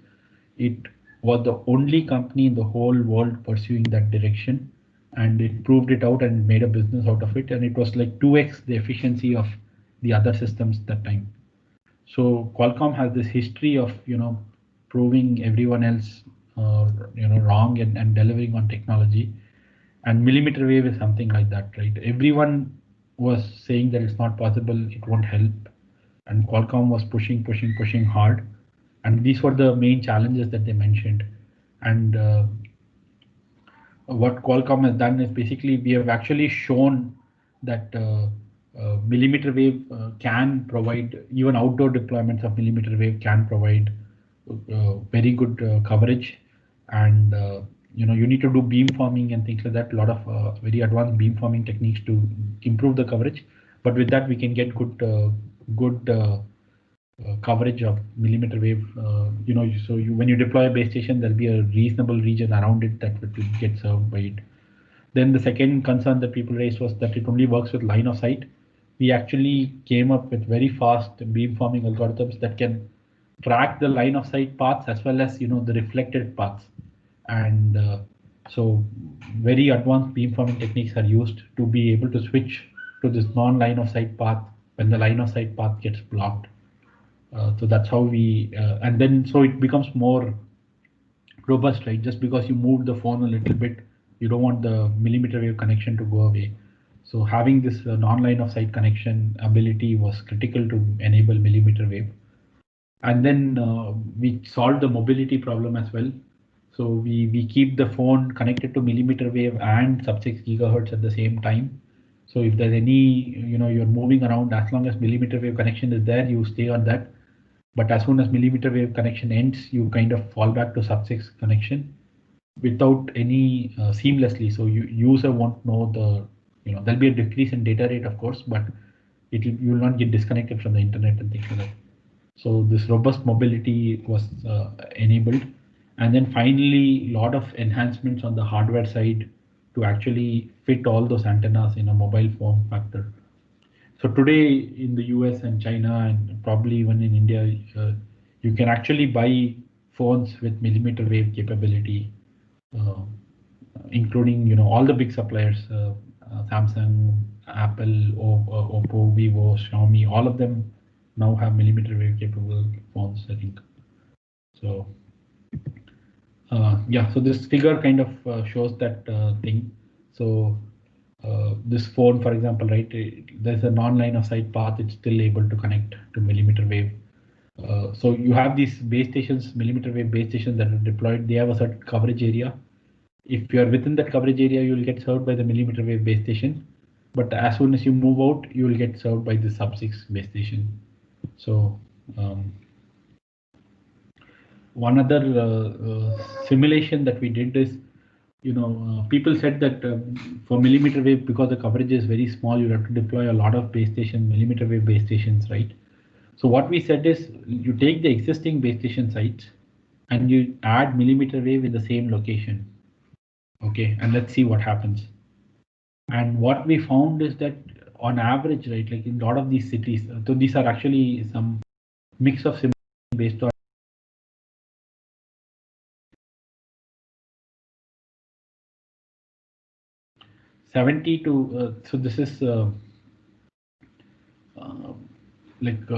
It was the only company in the whole world pursuing that direction, and it proved it out and made a business out of it. And it was like 2x the efficiency of the other systems that time. So Qualcomm has this history of, proving everyone else, wrong and delivering on technology. And millimeter wave is something like that, right? Everyone was saying that it's not possible, it won't help. And Qualcomm was pushing hard. And these were the main challenges that they mentioned. And what Qualcomm has done is basically we have actually shown that millimeter wave can provide, even outdoor deployments of millimeter wave can provide very good coverage. And you need to do beamforming and things like that, a lot of very advanced beamforming techniques to improve the coverage. But with that, we can get good coverage of millimeter wave. So when you deploy a base station, there'll be a reasonable region around it that will get served by it. Then the second concern that people raised was that it only works with line of sight. We actually came up with very fast beamforming algorithms that can track the line of sight paths as well as the reflected paths. And so very advanced beamforming techniques are used to be able to switch to this non-line of sight path when the line of sight path gets blocked. So that's how we, and then so it becomes more robust, right? Just because you move the phone a little bit, you don't want the millimeter wave connection to go away. So having this non-line of sight connection ability was critical to enable millimeter wave. And then we solved the mobility problem as well. So we keep the phone connected to millimeter wave and sub-6 gigahertz at the same time. So if there's any, you're moving around, as long as millimeter wave connection is there, you stay on that. But as soon as millimeter wave connection ends, you kind of fall back to sub-6 connection without any seamlessly. So user won't know there'll be a decrease in data rate, of course, but you will not get disconnected from the internet and things like that. So this robust mobility was enabled. And then finally, a lot of enhancements on the hardware side to actually fit all those antennas in a mobile form factor. So today in the US and China and probably even in India, you can actually buy phones with millimeter wave capability, uh, including all the big suppliers, Samsung, Apple, Oppo, Vivo, Xiaomi, all of them now have millimeter wave capable phones, I think. So yeah, so this figure kind of shows that thing. So this phone, for example, right, there's a non-line of sight path, it's still able to connect to millimeter wave. So you have these base stations, millimeter wave base stations that are deployed, they have a certain coverage area. If you are within that coverage area, you will get served by the millimeter wave base station. But as soon as you move out, you will get served by the sub-6 base station. So one other simulation that we did is, people said that for millimeter wave, because the coverage is very small, you have to deploy a lot of base station, millimeter wave base stations, right? So what we said is you take the existing base station sites and you add millimeter wave in the same location. Okay, and let's see what happens. And what we found is that on average, right, like in a lot of these cities, so these are actually some mix of simulation based on 70 to, so this is like,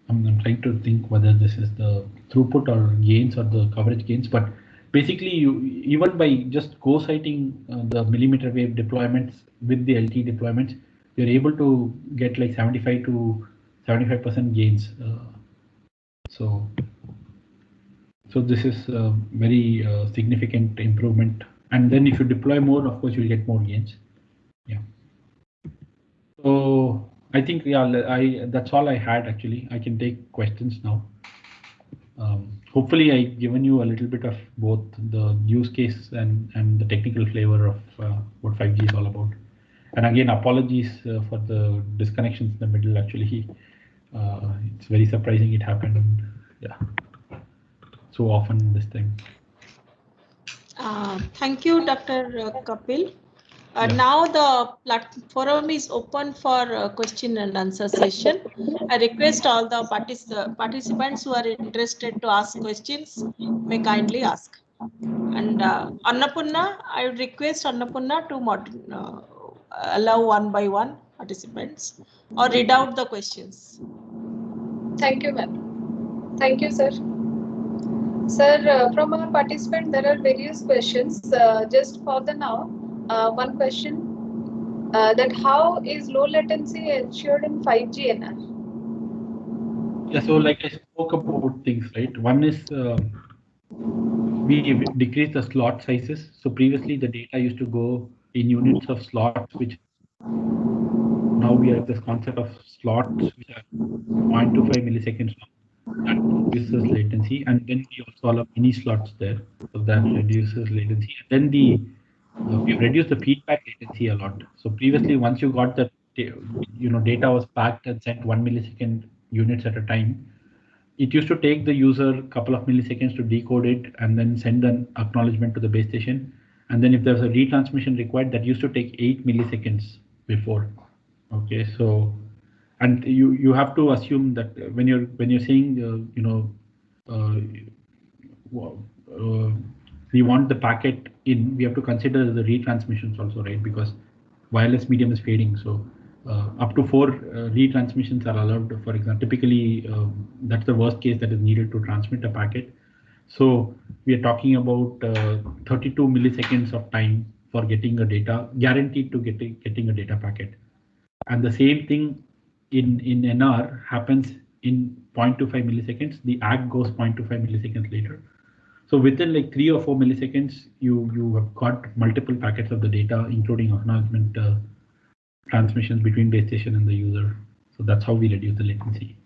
I'm trying to think whether this is the throughput or gains or the coverage gains, but basically you, even by just co-sighting the millimeter wave deployments with the LTE deployments, you're able to get like 75 to 75% gains. So this is a very significant improvement. And then if you deploy more, of course, you'll get more gains. Yeah. So I think, yeah, that's all I had actually. I can take questions now. Hopefully I've given you a little bit of both the use case and the technical flavor of what 5G is all about. And again, apologies for the disconnections in the middle. Actually, it's very surprising it happened. Yeah, so often this time. Thank you, Dr. Kapil. Yeah. Now the forum is open for question and answer session. I request all the participants who are interested to ask questions may kindly ask. And Annapurna, I would request Annapurna to allow one by one participants or read out the questions. Thank you, ma'am. Thank you, sir. Sir, from our participant, there are various questions. Just for the now, one question that how is low latency ensured in 5G NR? Yeah, so like I spoke about things, right? One is we decrease the slot sizes. So previously the data used to go in units of slots, which now we have this concept of slots which are 0.25 milliseconds long. That reduces latency, and then we also allow mini slots there, so that reduces latency. And then we've reduced the feedback latency a lot. So previously, once you got the data was packed and sent 1 millisecond units at a time, it used to take the user a couple of milliseconds to decode it and then send an acknowledgement to the base station. And then if there's a retransmission required, that used to take 8 milliseconds before. Okay, so and you have to assume that when you're saying we want the packet in, we have to consider the retransmissions also, right? Because wireless medium is fading, so up to 4 retransmissions are allowed. For example, typically that's the worst case that is needed to transmit a packet. So we are talking about 32 milliseconds of time for getting a data, guaranteed to getting a data packet. And the same thing in NR happens in 0.25 milliseconds. The ACK goes 0.25 milliseconds later. So within like 3 or 4 milliseconds, you have got multiple packets of the data, including acknowledgement transmissions between base station and the user. So that's how we reduce the latency.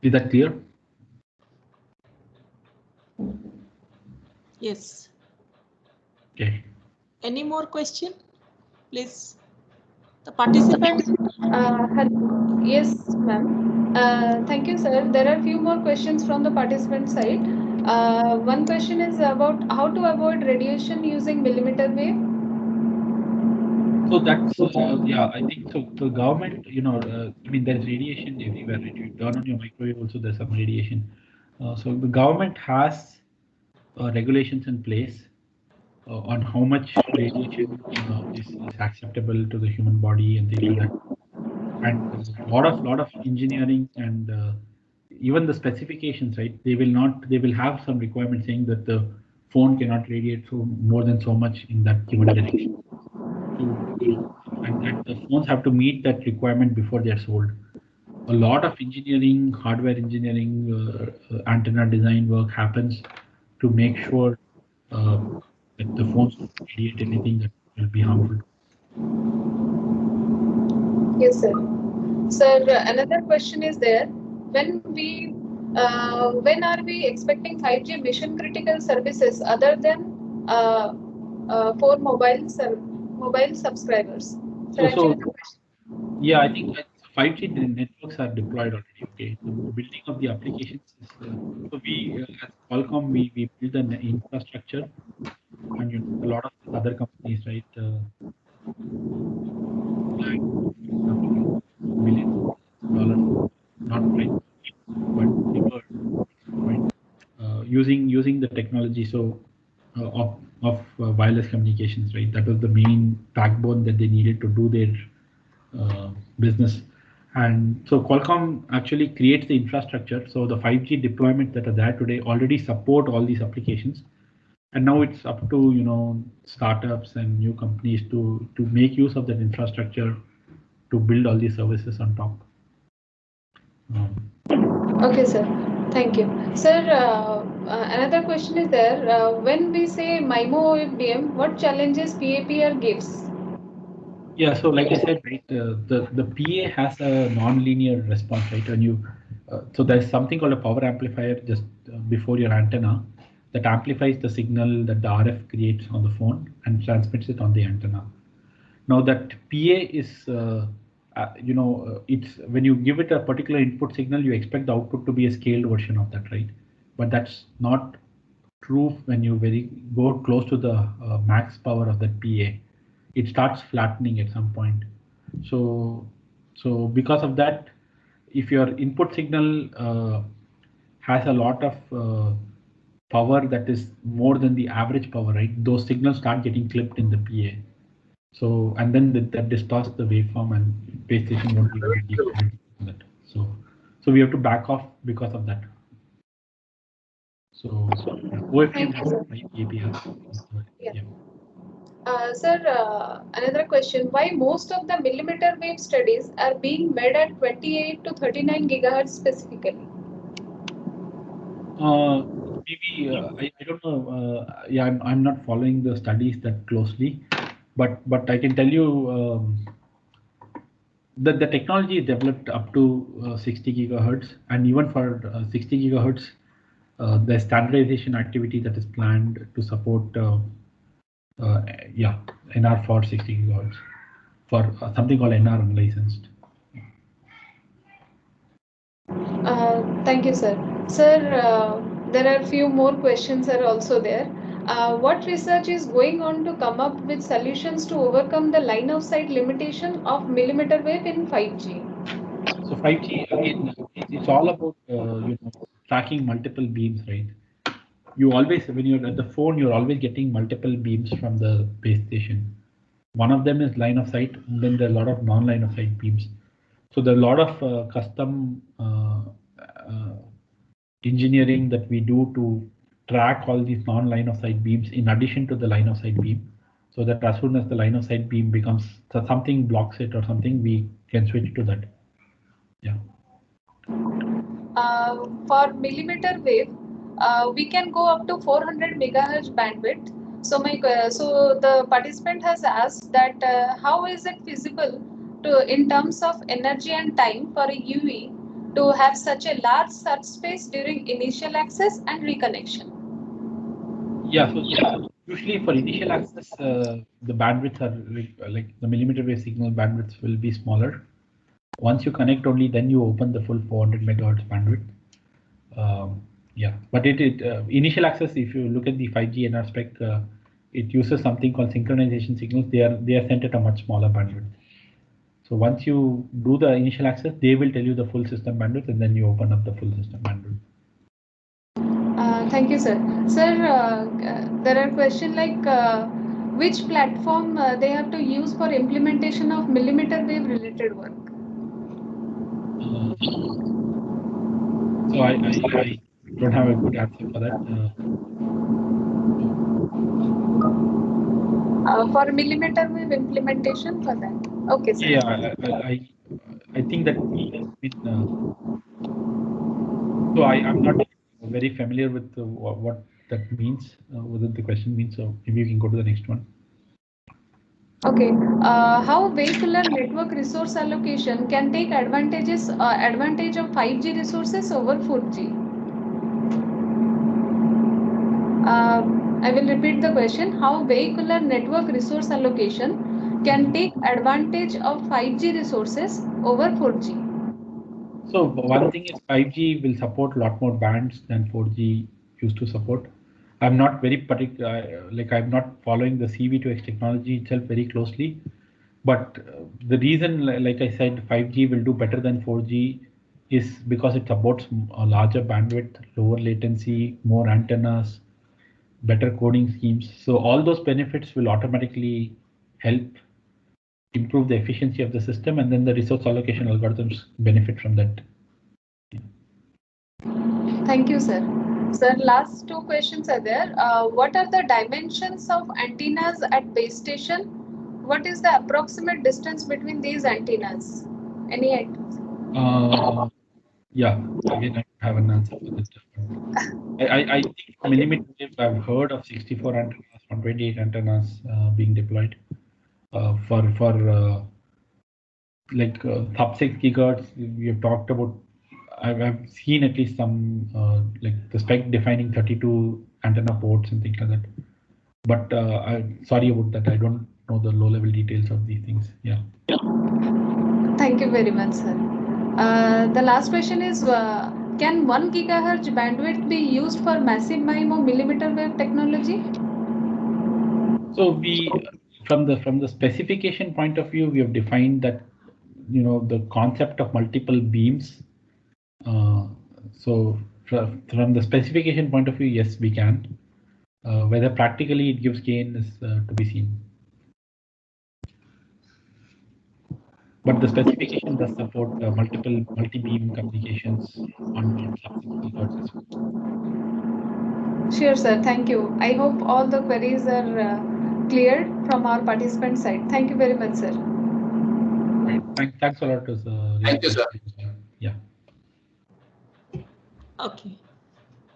Is that clear? Yes. Okay. Any more question, please? The participant. Yes, ma'am. Thank you, sir. There are few more questions from the participant side. One question is about how to avoid radiation using millimeter wave. So that's yeah, I think so. The government, I mean, there's radiation everywhere. Right? You turn on your microwave, also there's some radiation. So the government has regulations in place on how much radiation is acceptable to the human body and things like that. And a lot of engineering and even the specifications, right? They will have some requirements saying that the phone cannot radiate so more than so much in that given direction. And the phones have to meet that requirement before they are sold. A lot of engineering, hardware engineering, antenna design work happens to make sure that the phones don't radiate anything that will be harmful. Yes, sir. Sir, another question is there. When are we expecting 5G mission critical services other than for mobile subscribers? Sir, So actually, yeah, I think 5G networks are deployed already. Okay, the building of the applications is so we as Qualcomm we build an infrastructure, and a lot of other companies, right? $1 million, not right, but bigger, right? Using the technology of wireless communications, right? That was the main backbone that they needed to do their business. And so Qualcomm actually creates the infrastructure. So the 5G deployments that are there today already support all these applications. And now it's up to startups and new companies to make use of that infrastructure to build all these services on top. okay, sir. Thank you. Sir, another question is there. When we say MIMO OFDM, what challenges PAPR gives? Yeah, so like I said, right, the PA has a non-linear response, right? So there's something called a power amplifier just before your antenna that amplifies the signal that the RF creates on the phone and transmits it on the antenna. Now that PA is, it's when you give it a particular input signal, you expect the output to be a scaled version of that, right? But that's not true when you go close to the max power of that PA. It starts flattening at some point. So because of that, if your input signal has a lot of power that is more than the average power, right? Those signals start getting clipped in the PA. So and then that distorts the waveform and base station won't be very deep in that. So we have to back off because of that. So OFDM has APR. Yeah. Sir, another question. Why most of the millimeter wave studies are being made at 28 to 39 gigahertz specifically? Maybe I don't know. Yeah, I'm not following the studies that closely, but I can tell you that the technology is developed up to 60 gigahertz, and even for 60 gigahertz, the standardization activity that is planned to support NR for 60 gigahertz for something called NR unlicensed. Thank you, sir. Sir, there are few more questions are also there. What research is going on to come up with solutions to overcome the line of sight limitation of millimeter wave in 5G? So 5G again, it's all about tracking multiple beams, right? You always, when you're at the phone, you're always getting multiple beams from the base station. One of them is line of sight, and then there are a lot of non-line of sight beams. So there are a lot of custom engineering that we do to track all these non-line of sight beams in addition to the line of sight beam, so that as soon as the line of sight beam becomes something blocks it or something, we can switch to that. Yeah. For millimeter wave, we can go up to 400 megahertz bandwidth. So the participant has asked that how is it feasible in terms of energy and time for a UE to have such a large search space during initial access and reconnection? Yeah, so Usually for initial access, the bandwidths are like the millimeter wave signal bandwidths will be smaller. Once you connect only, then you open the full 400 megahertz bandwidth. Yeah, but initial access, if you look at the 5G NR spec, it uses something called synchronization signals. They are sent at a much smaller bandwidth. So once you do the initial access, they will tell you the full system bandwidth, and then you open up the full system bandwidth. Thank you, sir. Sir, there are questions like which platform they have to use for implementation of millimeter wave related work? So I don't have a good answer for that. For millimeter wave implementation for that. Okay, sir. Yeah, I think that so I'm not very familiar with what that means, what the question means. So maybe you can go to the next one. Okay. How vehicular network resource allocation can take advantage of 5G resources over 4G? I will repeat the question. How vehicular network resource allocation can take advantage of 5G resources over 4G? So one thing is 5G will support a lot more bands than 4G used to support. I'm not very particular, like I'm not following the CV2X technology itself very closely. But the reason, like I said, 5G will do better than 4G is because it supports a larger bandwidth, lower latency, more antennas, better coding schemes. So all those benefits will automatically help improve the efficiency of the system, and then the resource allocation algorithms benefit from that. Thank you, sir. Sir, last two questions are there. What are the dimensions of antennas at base station? What is the approximate distance between these antennas? Any ideas? Yeah, again, I have an answer for this. I think for millimeter wave, I've heard of 64 antennas, 128 antennas being deployed for like sub-6 gigahertz. We have talked about. I've seen at least some like the spec defining 32 antenna ports and things like that. But I'm sorry about that. I don't know the low-level details of these things. Yeah. Thank you very much, sir. The last question is, can 1 gigahertz bandwidth be used for massive MIMO millimeter wave technology? So we, from the specification point of view, we have defined that, the concept of multiple beams. So from the specification point of view, yes, we can. Whether practically it gives gain is to be seen. But the specification does support multiple multi-beam communications on subsystem gigahertz as well. Sure, sir. Thank you. I hope all the queries are cleared from our participant side. Thank you very much, sir. Right. Thanks a lot. Thank you, sir. Yeah. Okay.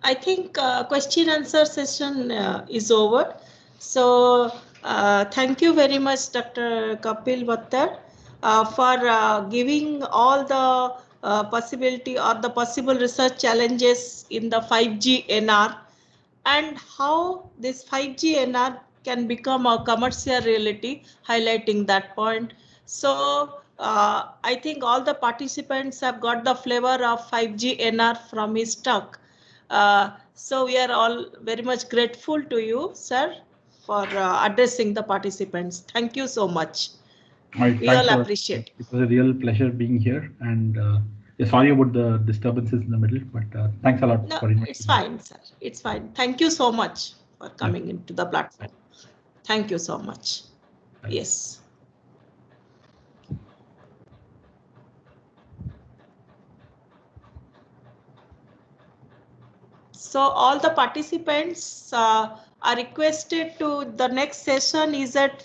I think question answer session is over. So thank you very much, Dr. Kapil Bhattar, for giving all the possibility or the possible research challenges in the 5G NR and how this 5G NR can become a commercial reality, highlighting that point. So I think all the participants have got the flavor of 5G NR from his talk. So we are all very much grateful to you, sir, for addressing the participants. Thank you so much. We all appreciate. It was a real pleasure being here, and sorry about the disturbances in the middle, but thanks a lot for inviting me. It's fine, sir. It's fine. Thank you so much for coming into the platform. Thank you so much. Yes. So all the participants are requested to the next session is at